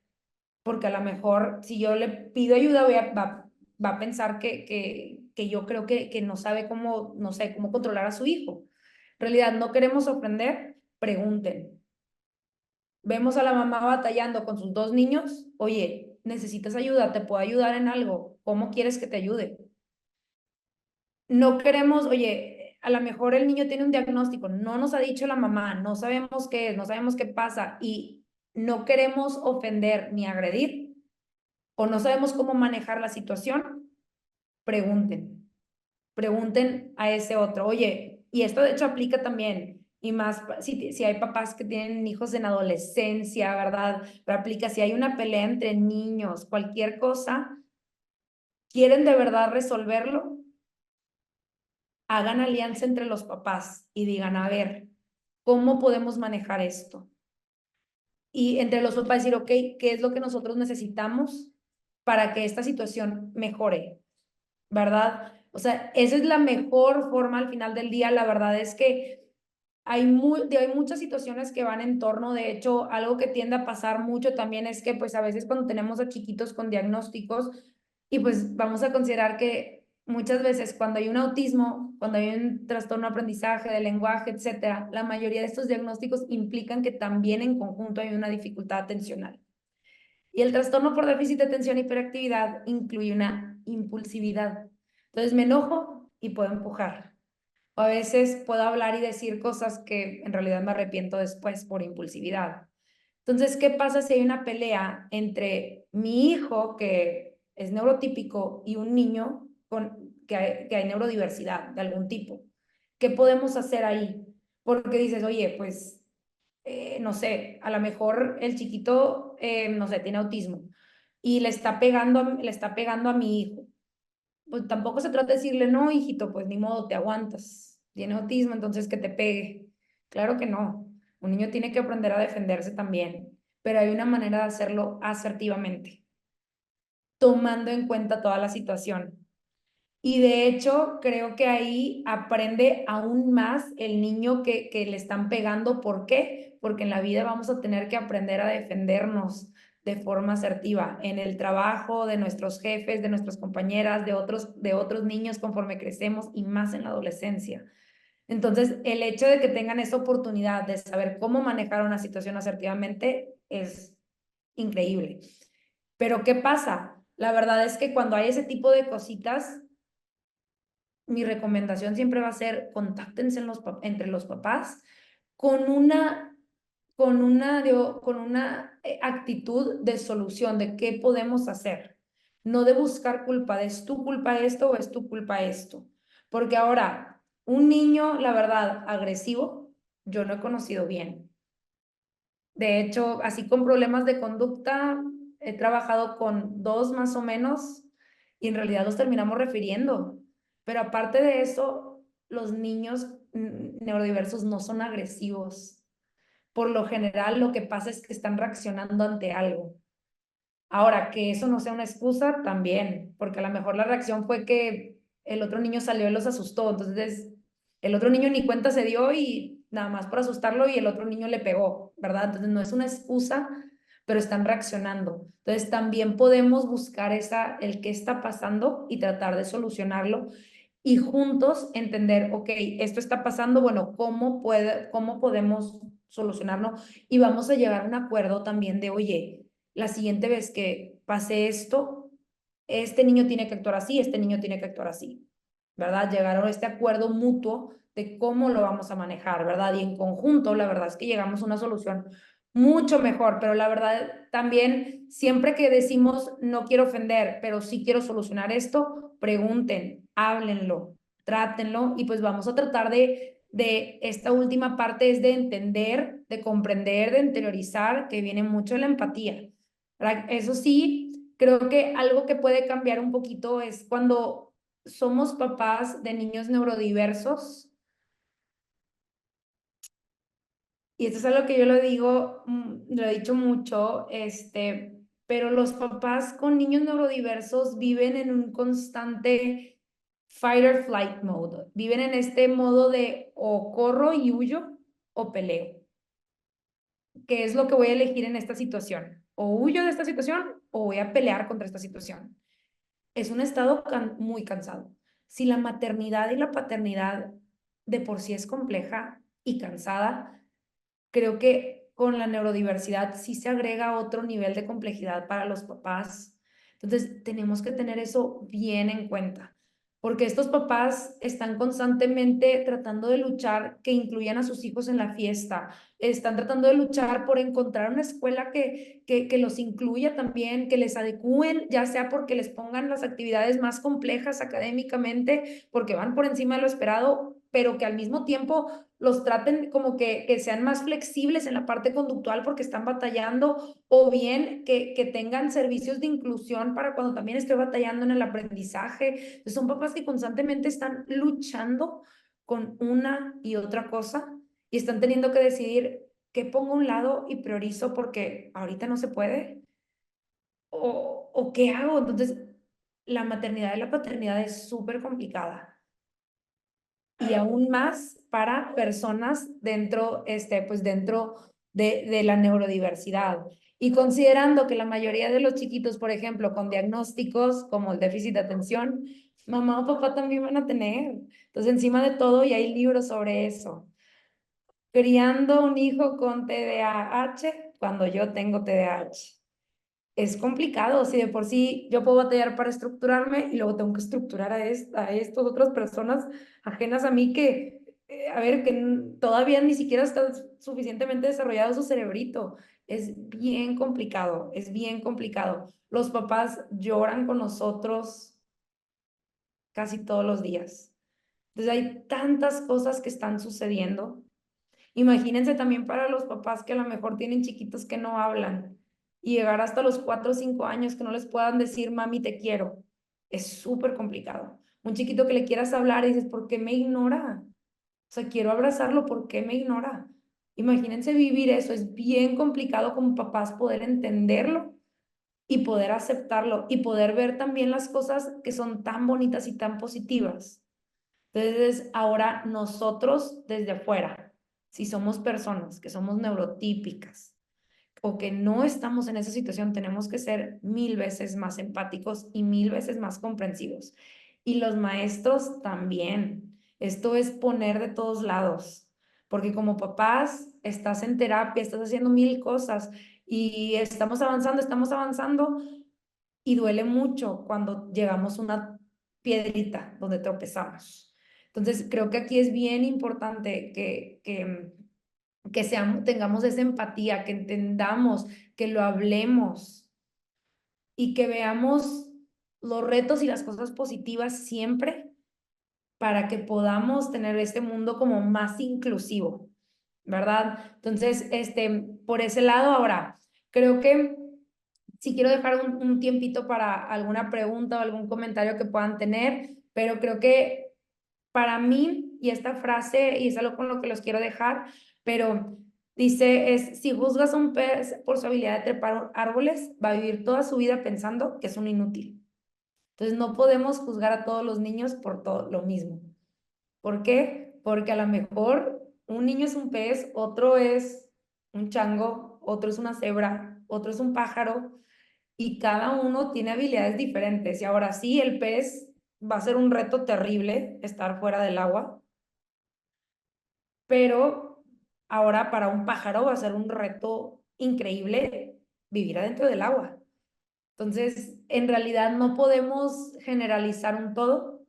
porque a lo mejor si yo le pido ayuda va a pensar que yo creo que no sabe cómo, no sé, cómo controlar a su hijo. En realidad, no queremos ofender, pregunten. Vemos a la mamá batallando con sus 2 niños. Oye, ¿necesitas ayuda? ¿Te puedo ayudar en algo? ¿Cómo quieres que te ayude? No queremos, oye, a lo mejor el niño tiene un diagnóstico, no nos ha dicho la mamá, no sabemos qué es, no sabemos qué pasa y no queremos ofender ni agredir o no sabemos cómo manejar la situación. Pregunten a ese otro. Oye, y esto de hecho aplica también, y más si hay papás que tienen hijos en adolescencia, ¿verdad? Pero aplica si hay una pelea entre niños, cualquier cosa, quieren de verdad resolverlo, hagan alianza entre los papás y digan, a ver, ¿cómo podemos manejar esto? Y entre los papás decir, ok, ¿qué es lo que nosotros necesitamos para que esta situación mejore? ¿Verdad? O sea, esa es la mejor forma al final del día. La verdad es que hay muchas situaciones que van en torno. De hecho, algo que tiende a pasar mucho también es que pues a veces cuando tenemos a chiquitos con diagnósticos y pues vamos a considerar que muchas veces cuando hay un autismo, cuando hay un trastorno de aprendizaje, de lenguaje, etcétera, la mayoría de estos diagnósticos implican que también en conjunto hay una dificultad atencional. Y el trastorno por déficit de atención e hiperactividad incluye una impulsividad. Entonces me enojo y puedo empujar. O a veces puedo hablar y decir cosas que en realidad me arrepiento después por impulsividad. Entonces, ¿qué pasa si hay una pelea entre mi hijo, que es neurotípico, y un niño que hay neurodiversidad de algún tipo? ¿Qué podemos hacer ahí? Porque dices, oye, pues no sé, a lo mejor el chiquito, no sé, tiene autismo y le está pegando a mi hijo. Pues tampoco se trata de decirle, no, hijito, pues ni modo, te aguantas. Tiene autismo, entonces que te pegue. Claro que no. Un niño tiene que aprender a defenderse también, pero hay una manera de hacerlo asertivamente, tomando en cuenta toda la situación. Y de hecho, creo que ahí aprende aún más el niño que le están pegando. ¿Por qué? Porque en la vida vamos a tener que aprender a defendernos de forma asertiva en el trabajo, de nuestros jefes, de nuestras compañeras, de otros niños conforme crecemos y más en la adolescencia. Entonces, el hecho de que tengan esa oportunidad de saber cómo manejar una situación asertivamente es increíble. Pero ¿qué pasa? La verdad es que cuando hay ese tipo de cositas, mi recomendación siempre va a ser contáctense entre los papás con una, con una actitud de solución, de qué podemos hacer. No de buscar culpa, de es tu culpa esto o es tu culpa esto. Porque ahora, un niño, la verdad, agresivo, yo no he conocido bien. De hecho, así con problemas de conducta, he trabajado con 2 más o menos y en realidad los terminamos refiriendo. Pero aparte de eso, los niños neurodiversos no son agresivos. Por lo general, lo que pasa es que están reaccionando ante algo. Ahora, que eso no sea una excusa, también, porque a lo mejor la reacción fue que el otro niño salió y los asustó. Entonces, el otro niño ni cuenta se dio y nada más por asustarlo y el otro niño le pegó, ¿verdad? Entonces, no es una excusa, pero están reaccionando. Entonces, también podemos buscar el qué está pasando y tratar de solucionarlo y juntos entender, ok, esto está pasando, bueno, ¿cómo podemos solucionarlo? Y vamos a llegar a un acuerdo también de, oye, la siguiente vez que pase esto, este niño tiene que actuar así, este niño tiene que actuar así, ¿verdad? Llegar a este acuerdo mutuo de cómo lo vamos a manejar, ¿verdad? Y en conjunto, la verdad es que llegamos a una solución mucho mejor, pero la verdad también, siempre que decimos no quiero ofender, pero sí quiero solucionar esto, pregunten, háblenlo, trátenlo y pues vamos a tratar de esta última parte es de entender, de comprender, de interiorizar, que viene mucho de la empatía. ¿Verdad? Eso sí, creo que algo que puede cambiar un poquito es cuando somos papás de niños neurodiversos. Y esto es algo que yo lo digo, lo he dicho mucho, pero los papás con niños neurodiversos viven en un constante fight or flight mode. Viven en este modo de o corro y huyo o peleo. ¿Qué es lo que voy a elegir en esta situación? O huyo de esta situación o voy a pelear contra esta situación. Es un estado muy cansado. Si la maternidad y la paternidad de por sí es compleja y cansada, creo que con la neurodiversidad sí se agrega otro nivel de complejidad para los papás. Entonces, tenemos que tener eso bien en cuenta, porque estos papás están constantemente tratando de luchar que incluyan a sus hijos en la fiesta, están tratando de luchar por encontrar una escuela que los incluya también, que les adecúen, ya sea porque les pongan las actividades más complejas académicamente, porque van por encima de lo esperado, pero que al mismo tiempo los traten como que sean más flexibles en la parte conductual porque están batallando, o bien que tengan servicios de inclusión para cuando también esté batallando en el aprendizaje. Entonces, son papás que constantemente están luchando con una y otra cosa y están teniendo que decidir qué pongo a un lado y priorizo porque ahorita no se puede, o qué hago. Entonces, la maternidad y la paternidad es súper complicada. Y aún más para personas dentro, pues dentro de la neurodiversidad. Y considerando que la mayoría de los chiquitos, por ejemplo, con diagnósticos como el déficit de atención, mamá o papá también van a tener. Entonces, encima de todo, y hay libros sobre eso. Criando un hijo con TDAH cuando yo tengo TDAH. Es complicado, si de por sí yo puedo batallar para estructurarme y luego tengo que estructurar a estas otras personas ajenas a mí que, a ver, que todavía ni siquiera está suficientemente desarrollado su cerebrito. Es bien complicado, es bien complicado. Los papás lloran con nosotros casi todos los días. Entonces hay tantas cosas que están sucediendo. Imagínense también para los papás que a lo mejor tienen chiquitos que no hablan y llegar hasta los 4 o 5 años que no les puedan decir, mami, te quiero. Es súper complicado. Un chiquito que le quieras hablar y dices, ¿por qué me ignora? O sea, quiero abrazarlo, ¿por qué me ignora? Imagínense vivir eso. Es bien complicado como papás poder entenderlo y poder aceptarlo y poder ver también las cosas que son tan bonitas y tan positivas. Entonces, ahora nosotros desde afuera, si somos personas que somos neurotípicas o que no estamos en esa situación, tenemos que ser 1000 veces más empáticos y 1000 veces más comprensivos. Y los maestros también. Esto es poner de todos lados, porque como papás estás en terapia, estás haciendo 1000 cosas y estamos avanzando y duele mucho cuando llegamos a una piedrita donde tropezamos. Entonces, creo que aquí es bien importante que tengamos esa empatía, que entendamos, que lo hablemos y que veamos los retos y las cosas positivas siempre para que podamos tener este mundo como más inclusivo, ¿verdad? Entonces, por ese lado, ahora, creo que si quiero dejar un tiempito para alguna pregunta o algún comentario que puedan tener, pero creo que para mí, y esta frase, y es algo con lo que los quiero dejar, pero dice, si juzgas a un pez por su habilidad de trepar árboles, va a vivir toda su vida pensando que es un inútil. Entonces no podemos juzgar a todos los niños por todo lo mismo. ¿Por qué? Porque a lo mejor un niño es un pez, otro es un chango, otro es una cebra, otro es un pájaro, y cada uno tiene habilidades diferentes. Y ahora sí, el pez va a ser un reto terrible estar fuera del agua, pero ahora para un pájaro va a ser un reto increíble vivir adentro del agua. Entonces, en realidad no podemos generalizar un todo,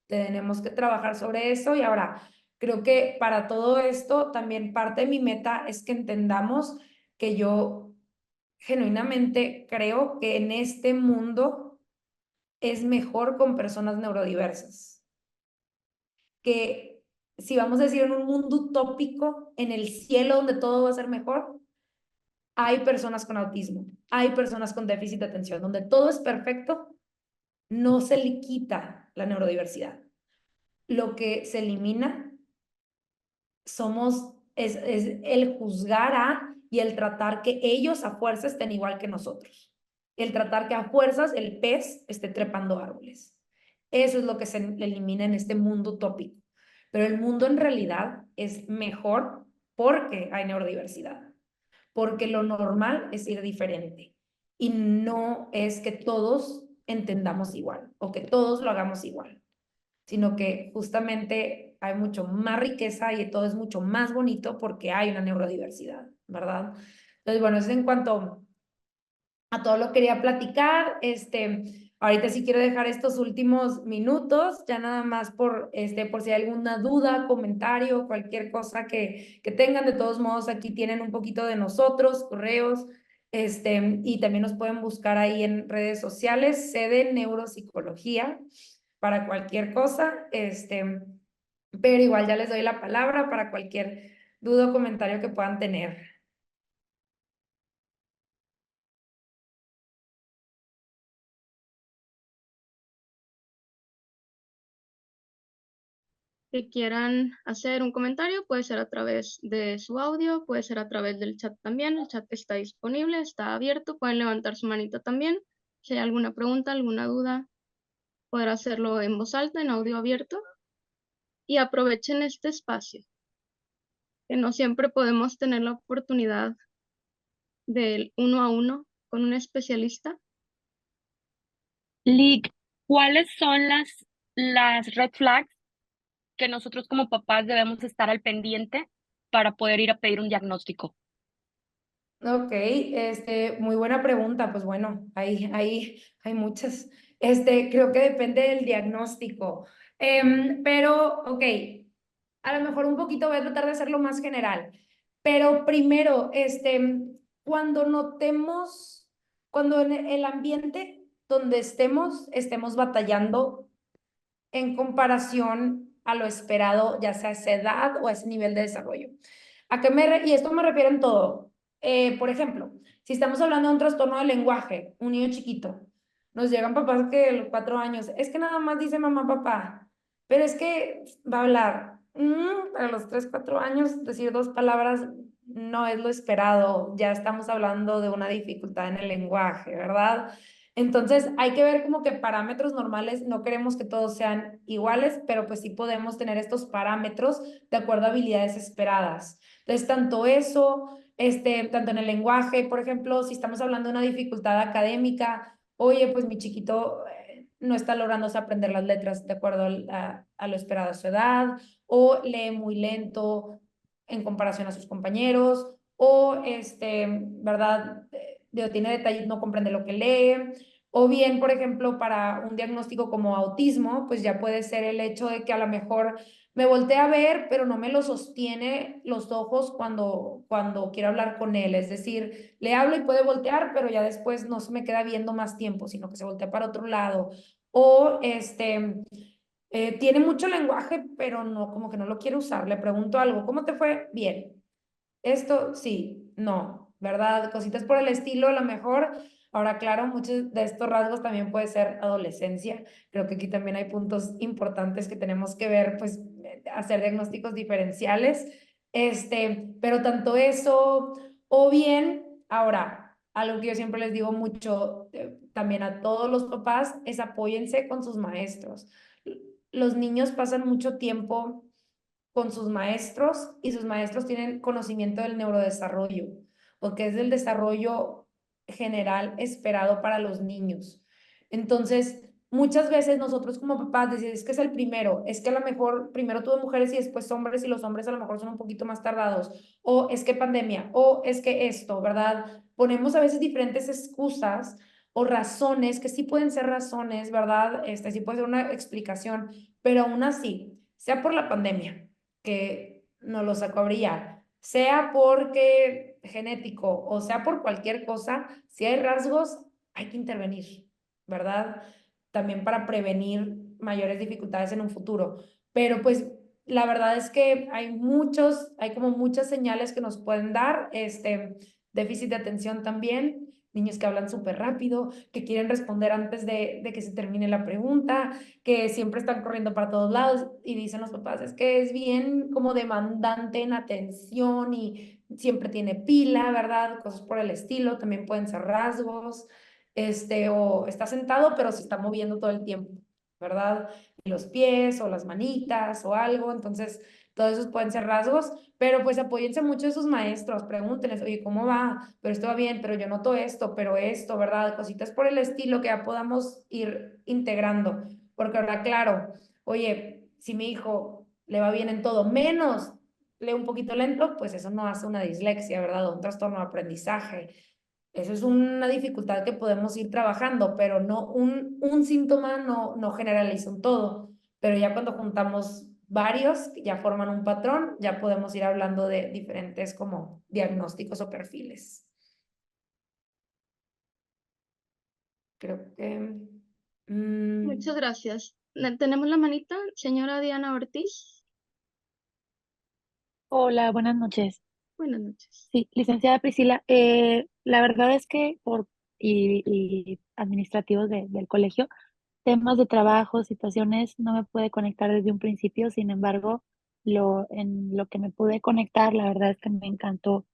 tenemos que trabajar sobre eso. Y ahora, creo que para todo esto, también parte de mi meta es que entendamos que yo genuinamente creo que en este mundo es mejor con personas neurodiversas. que si vamos a decir en un mundo utópico, en el cielo donde todo va a ser mejor, hay personas con autismo, hay personas con déficit de atención, donde todo es perfecto, no se le quita la neurodiversidad. Lo que se elimina es el juzgar a y el tratar que ellos a fuerza estén igual que nosotros. El tratar que a fuerzas el pez esté trepando árboles. Eso es lo que se elimina en este mundo utópico. Pero el mundo en realidad es mejor porque hay neurodiversidad. Porque lo normal es ir diferente. Y no es que todos entendamos igual o que todos lo hagamos igual, sino que justamente hay mucho más riqueza y todo es mucho más bonito porque hay una neurodiversidad, ¿verdad? Entonces, bueno, eso en cuanto a todo lo que quería platicar. Ahorita sí quiero dejar estos últimos minutos, ya nada más por si hay alguna duda, comentario, cualquier cosa que tengan. De todos modos, aquí tienen un poquito de nosotros, correos, y también nos pueden buscar ahí en redes sociales, sede Neuropsicología, para cualquier cosa, pero igual ya les doy la palabra para cualquier duda o comentario que puedan tener. Que quieran hacer un comentario, puede ser a través de su audio, puede ser a través del chat también. El chat está disponible, está abierto, pueden levantar su manita también. Si hay alguna pregunta, alguna duda, poder hacerlo en voz alta, en audio abierto. Y aprovechen este espacio, que no siempre podemos tener la oportunidad del uno a uno con un especialista. Lick, ¿cuáles son las red flags que nosotros como papás debemos estar al pendiente para poder ir a pedir un diagnóstico? Ok, muy buena pregunta. Pues bueno, hay muchas. Creo que depende del diagnóstico. Pero, ok, a lo mejor un poquito voy a tratar de hacerlo más general. Pero primero, cuando notemos, cuando en el ambiente donde estemos batallando en comparación a lo esperado, ya sea a esa edad o a ese nivel de desarrollo. Y esto me refiero en todo. Por ejemplo, si estamos hablando de un trastorno del lenguaje, un niño chiquito, nos llegan papás que a los 4 años, es que nada más dice mamá, papá, pero es que va a hablar. Para los 3, 4 años, decir 2 palabras no es lo esperado. Ya estamos hablando de una dificultad en el lenguaje, ¿verdad? Entonces, hay que ver como que parámetros normales. No queremos que todos sean iguales, pero pues sí podemos tener estos parámetros de acuerdo a habilidades esperadas. Entonces, tanto eso, tanto en el lenguaje, por ejemplo, si estamos hablando de una dificultad académica, oye, pues mi chiquito no está logrando aprender las letras de acuerdo a lo esperado a su edad, o lee muy lento en comparación a sus compañeros, o, ¿verdad? Tiene detalles, no comprende lo que lee. O bien, por ejemplo, para un diagnóstico como autismo, pues ya puede ser el hecho de que a lo mejor me voltea a ver, pero no me lo sostiene los ojos cuando quiero hablar con él. Es decir, le hablo y puede voltear, pero ya después no se me queda viendo más tiempo, sino que se voltea para otro lado. O tiene mucho lenguaje, pero no, como que no lo quiere usar. Le pregunto algo, ¿cómo te fue? Bien. Esto sí, no, ¿verdad? Cositas por el estilo, a lo mejor. Ahora, claro, muchos de estos rasgos también puede ser adolescencia. Creo que aquí también hay puntos importantes que tenemos que ver, pues, hacer diagnósticos diferenciales. Pero tanto eso, o bien, ahora, algo que yo siempre les digo mucho, también a todos los papás, es apóyense con sus maestros. Los niños pasan mucho tiempo con sus maestros y sus maestros tienen conocimiento del neurodesarrollo, porque es el desarrollo general esperado para los niños. Entonces, muchas veces nosotros como papás decimos, es que es el primero, es que a lo mejor primero tuve mujeres y después hombres y los hombres a lo mejor son un poquito más tardados, o es que pandemia, o es que esto, ¿verdad? Ponemos a veces diferentes excusas o razones, que sí pueden ser razones, ¿verdad? Sí puede ser una explicación, pero aún así, sea por la pandemia, que nos lo sacó a brillar, sea porque genético o sea por cualquier cosa, si hay rasgos, hay que intervenir, ¿verdad? También para prevenir mayores dificultades en un futuro. pero pues la verdad es que hay como muchas señales que nos pueden dar, déficit de atención también, niños que hablan súper rápido, que quieren responder antes de que se termine la pregunta, que siempre están corriendo para todos lados y dicen los papás, es que es bien como demandante en atención y siempre tiene pila, ¿verdad? Cosas por el estilo, también pueden ser rasgos, o está sentado pero se está moviendo todo el tiempo, ¿verdad? Los pies o las manitas o algo, entonces todos esos pueden ser rasgos, pero pues apóyense mucho de sus maestros, pregúntenles, oye, ¿cómo va? Pero esto va bien, pero yo noto esto, pero esto, ¿verdad? Cositas por el estilo que ya podamos ir integrando, porque ahora, claro, oye, si mi hijo le va bien en todo, menos lee un poquito lento, pues eso no hace una dislexia, ¿verdad? O un trastorno de aprendizaje. Eso es una dificultad que podemos ir trabajando, pero no un síntoma no generaliza un todo. Pero ya cuando juntamos varios, ya forman un patrón, ya podemos ir hablando de diferentes como diagnósticos o perfiles. Creo que... Muchas gracias. Tenemos la manita, señora Diana Ortiz. Hola, buenas noches. Buenas noches. Sí, licenciada Priscila, la verdad es que y administrativos del colegio, temas de trabajo, situaciones, no me pude conectar desde un principio, sin embargo, en lo que me pude conectar, la verdad es que me encantó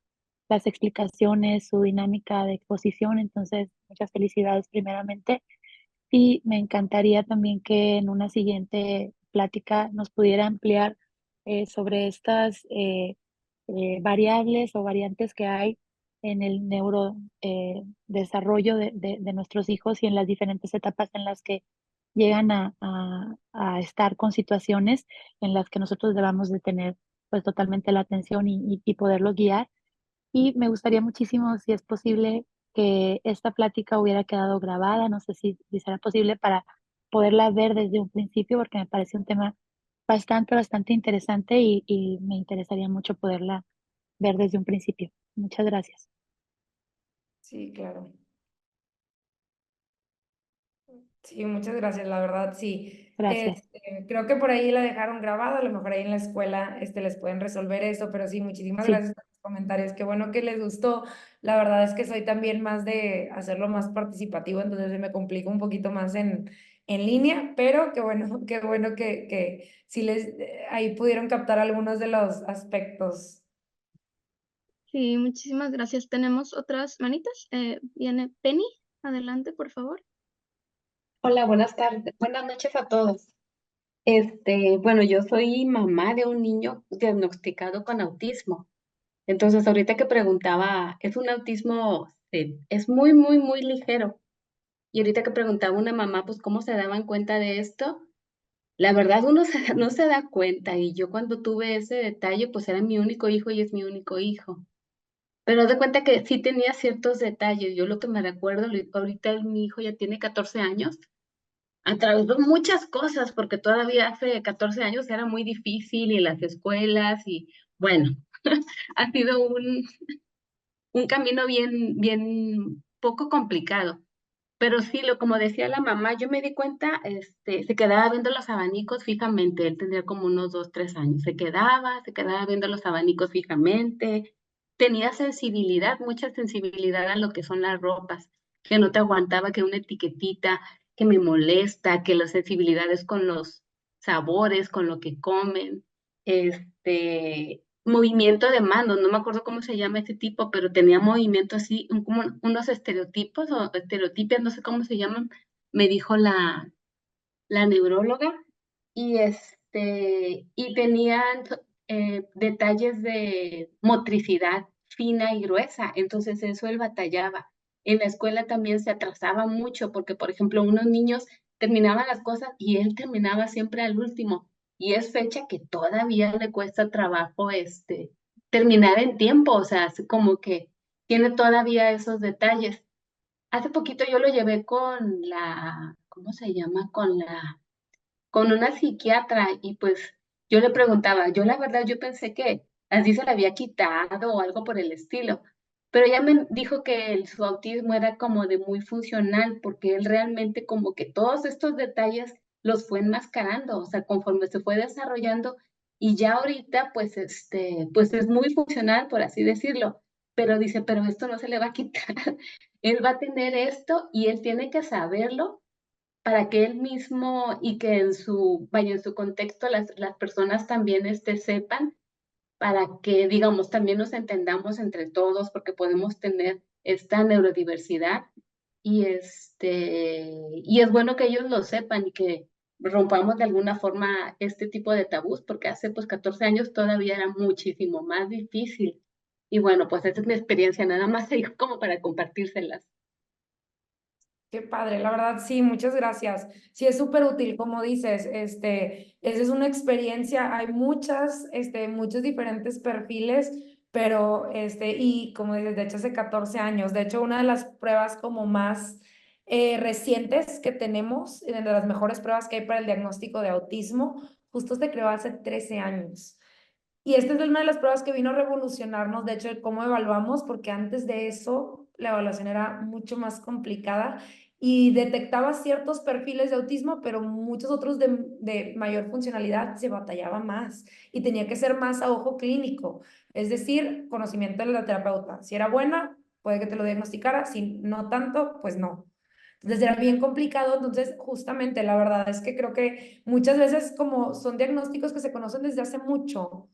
las explicaciones, su dinámica de exposición, entonces muchas felicidades primeramente. Y me encantaría también que en una siguiente plática nos pudiera ampliar sobre estas variables o variantes que hay en el neuro desarrollo de nuestros hijos y en las diferentes etapas en las que llegan a estar con situaciones en las que nosotros debamos de tener pues totalmente la atención y poderlos guiar. Y me gustaría muchísimo, si es posible, que esta plática hubiera quedado grabada. No sé si será posible para poderla ver desde un principio, porque me parece un tema bastante interesante y me interesaría mucho poderla ver desde un principio. Muchas gracias. Sí, claro. Sí, muchas gracias, la verdad, sí. Gracias. Creo que por ahí la dejaron grabada, a lo mejor ahí en la escuela les pueden resolver eso, pero sí, muchísimas Sí, gracias por los comentarios. Qué bueno que les gustó. La verdad es que soy también más de hacerlo más participativo, entonces se me complica un poquito más en línea, pero qué bueno que sí ahí pudieron captar algunos de los aspectos. Sí, muchísimas gracias. Tenemos otras manitas. Viene Penny. Adelante, por favor. Hola, buenas tardes, buenas noches a todos. Bueno, yo soy mamá de un niño diagnosticado con autismo. Entonces, ahorita que preguntaba, es un autismo, es muy ligero. Y ahorita que preguntaba una mamá, pues, ¿cómo se daban cuenta de esto? La verdad, uno no se da cuenta. Y yo cuando tuve ese detalle, pues era mi único hijo y es mi único hijo. Pero haz de cuenta que sí tenía ciertos detalles. Yo lo que me recuerdo, ahorita mi hijo ya tiene 14 años. Atravesó muchas cosas porque todavía hace 14 años era muy difícil y las escuelas y bueno, ha sido un camino bien poco complicado. Pero sí, como decía la mamá, yo me di cuenta, se quedaba viendo los abanicos fijamente, él tendría como unos 2, 3 años, se quedaba viendo los abanicos fijamente, tenía sensibilidad, mucha sensibilidad a lo que son las ropas, que no te aguantaba que una etiquetita, que me molesta, que las sensibilidades con los sabores, con lo que comen, movimiento de manos, no me acuerdo cómo se llama este tipo, pero tenía movimiento así, como unos estereotipos o estereotipias, no sé cómo se llaman, me dijo la neuróloga, y tenían detalles de motricidad fina y gruesa, entonces eso él batallaba. En la escuela también se atrasaba mucho porque, por ejemplo, unos niños terminaban las cosas y él terminaba siempre al último. Y es fecha que todavía le cuesta trabajo terminar en tiempo, o sea, así como que tiene todavía esos detalles. Hace poquito yo lo llevé con ¿cómo se llama? Con una psiquiatra y pues yo le preguntaba, yo la verdad yo pensé que así se la había quitado o algo por el estilo, pero ella me dijo que su autismo era como de muy funcional porque él realmente como que todos estos detalles los fue enmascarando, o sea, conforme se fue desarrollando y ya ahorita pues es muy funcional, por así decirlo, pero dice, pero esto no se le va a quitar, él va a tener esto y él tiene que saberlo para que él mismo y que en su contexto las personas también sepan para que, digamos, también nos entendamos entre todos, porque podemos tener esta neurodiversidad y es bueno que ellos lo sepan y que rompamos de alguna forma este tipo de tabús, porque hace pues 14 años todavía era muchísimo más difícil. Y bueno, pues esa es mi experiencia, nada más ahí como para compartírselas. Qué padre, la verdad, sí, muchas gracias. Sí, es súper útil, como dices, esa es una experiencia, hay muchos diferentes perfiles, pero, y como dices, de hecho hace 14 años, de hecho una de las pruebas como más recientes que tenemos, de las mejores pruebas que hay para el diagnóstico de autismo, justo se creó hace 13 años. Y esta es una de las pruebas que vino a revolucionarnos, de hecho, el cómo evaluamos, porque antes de eso la evaluación era mucho más complicada y detectaba ciertos perfiles de autismo, pero muchos otros de mayor funcionalidad se batallaba más y tenía que ser más a ojo clínico, es decir, conocimiento de la terapeuta. Si era buena, puede que te lo diagnosticara, si no tanto, pues no. Entonces era bien complicado, entonces justamente la verdad es que creo que muchas veces como son diagnósticos que se conocen desde hace mucho,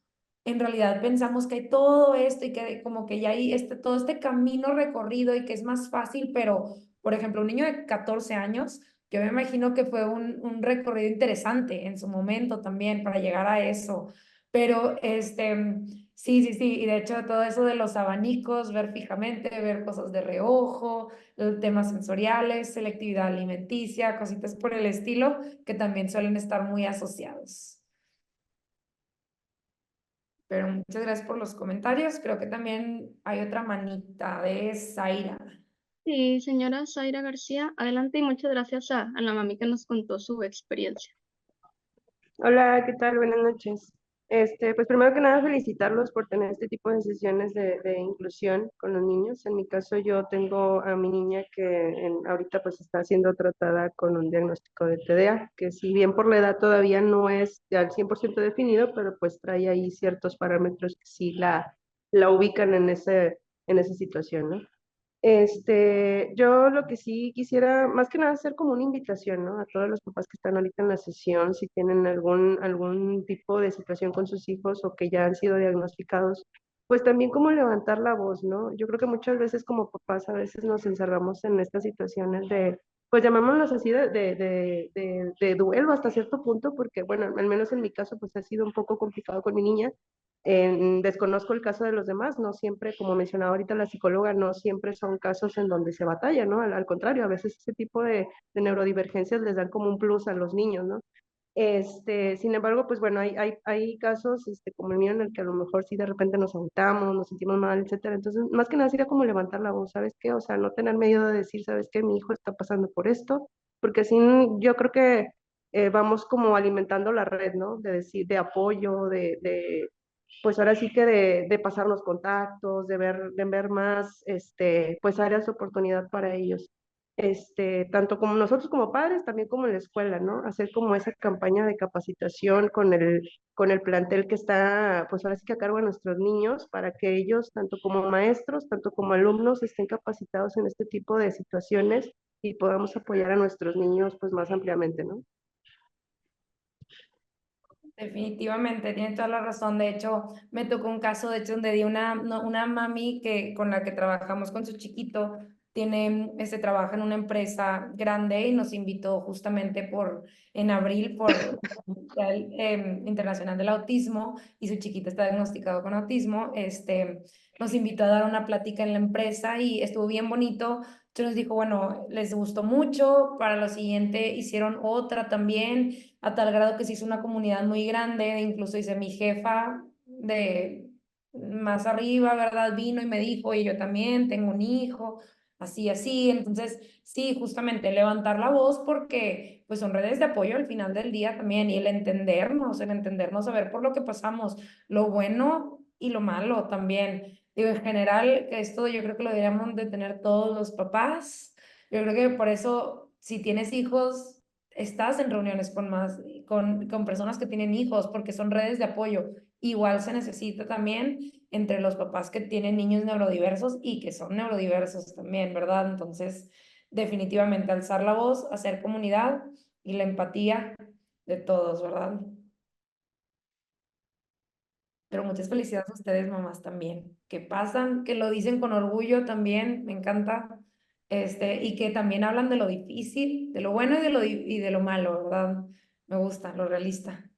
en realidad pensamos que hay todo esto y que como que ya hay todo este camino recorrido y que es más fácil, pero por ejemplo, un niño de 14 años, yo me imagino que fue un recorrido interesante en su momento también para llegar a eso, pero sí, sí, sí, y de hecho todo eso de los abanicos, ver fijamente, ver cosas de reojo, temas sensoriales, selectividad alimenticia, cositas por el estilo, que también suelen estar muy asociados. Pero muchas gracias por los comentarios. Creo que también hay otra manita de Zaira. Sí, señora Zaira García, adelante y muchas gracias a la mami que nos contó su experiencia. Hola, ¿qué tal? Buenas noches. Pues primero que nada felicitarlos por tener este tipo de sesiones de inclusión con los niños. En mi caso yo tengo a mi niña que ahorita pues está siendo tratada con un diagnóstico de TDA, que si bien por la edad todavía no es al 100% definido, pero pues trae ahí ciertos parámetros que sí la ubican en esa situación, ¿no? Yo lo que sí quisiera, más que nada, hacer como una invitación, ¿no? A todos los papás que están ahorita en la sesión, si tienen algún tipo de situación con sus hijos o que ya han sido diagnosticados, pues también como levantar la voz, ¿no? Yo creo que muchas veces como papás a veces nos encerramos en estas situaciones pues llamémoslos así, de duelo hasta cierto punto, porque bueno, al menos en mi caso, pues ha sido un poco complicado con mi niña. Desconozco el caso de los demás, no siempre, como mencionaba ahorita la psicóloga, no siempre son casos en donde se batalla, ¿no? Al contrario, a veces ese tipo de neurodivergencias les dan como un plus a los niños, ¿no? Sin embargo, pues bueno, hay casos como el mío en el que a lo mejor sí de repente nos agotamos, nos sentimos mal, etcétera. Entonces, más que nada sería como levantar la voz, ¿sabes qué? O sea, no tener miedo de decir, ¿sabes qué? Mi hijo está pasando por esto, porque así yo creo que vamos como alimentando la red, ¿no? De decir, de apoyo, pues ahora sí que de pasar los contactos, de ver más, pues áreas de oportunidad para ellos. Tanto como nosotros como padres, también como en la escuela, ¿no? Hacer como esa campaña de capacitación con el plantel que está, pues ahora sí que a cargo de nuestros niños, para que ellos, tanto como maestros, tanto como alumnos, estén capacitados en este tipo de situaciones y podamos apoyar a nuestros niños, pues más ampliamente, ¿no? Definitivamente, tiene toda la razón. De hecho, me tocó un caso, de hecho, donde di una mami con la que trabajamos con su chiquito, trabaja en una empresa grande y nos invitó justamente en abril por el Internacional del Autismo y su chiquito está diagnosticado con autismo. Nos invitó a dar una plática en la empresa y estuvo bien bonito. Entonces nos dijo, bueno, les gustó mucho, para lo siguiente hicieron otra también, a tal grado que se hizo una comunidad muy grande, incluso dice mi jefa de más arriba, ¿verdad? Vino y me dijo, y yo también tengo un hijo, así, así. Entonces, sí, justamente levantar la voz porque pues son redes de apoyo al final del día también y el entendernos, saber por lo que pasamos, lo bueno y lo malo también. Digo, en general, esto yo creo que lo deberíamos de tener todos los papás. Yo creo que por eso, si tienes hijos, estás en reuniones con personas que tienen hijos, porque son redes de apoyo. Igual se necesita también entre los papás que tienen niños neurodiversos y que son neurodiversos también, ¿verdad? Entonces, definitivamente alzar la voz, hacer comunidad y la empatía de todos, ¿verdad? Pero muchas felicidades a ustedes, mamás, también, que pasan, que lo dicen con orgullo también, me encanta, y que también hablan de lo difícil, de lo bueno y de lo malo, ¿verdad? Me gusta, lo realista.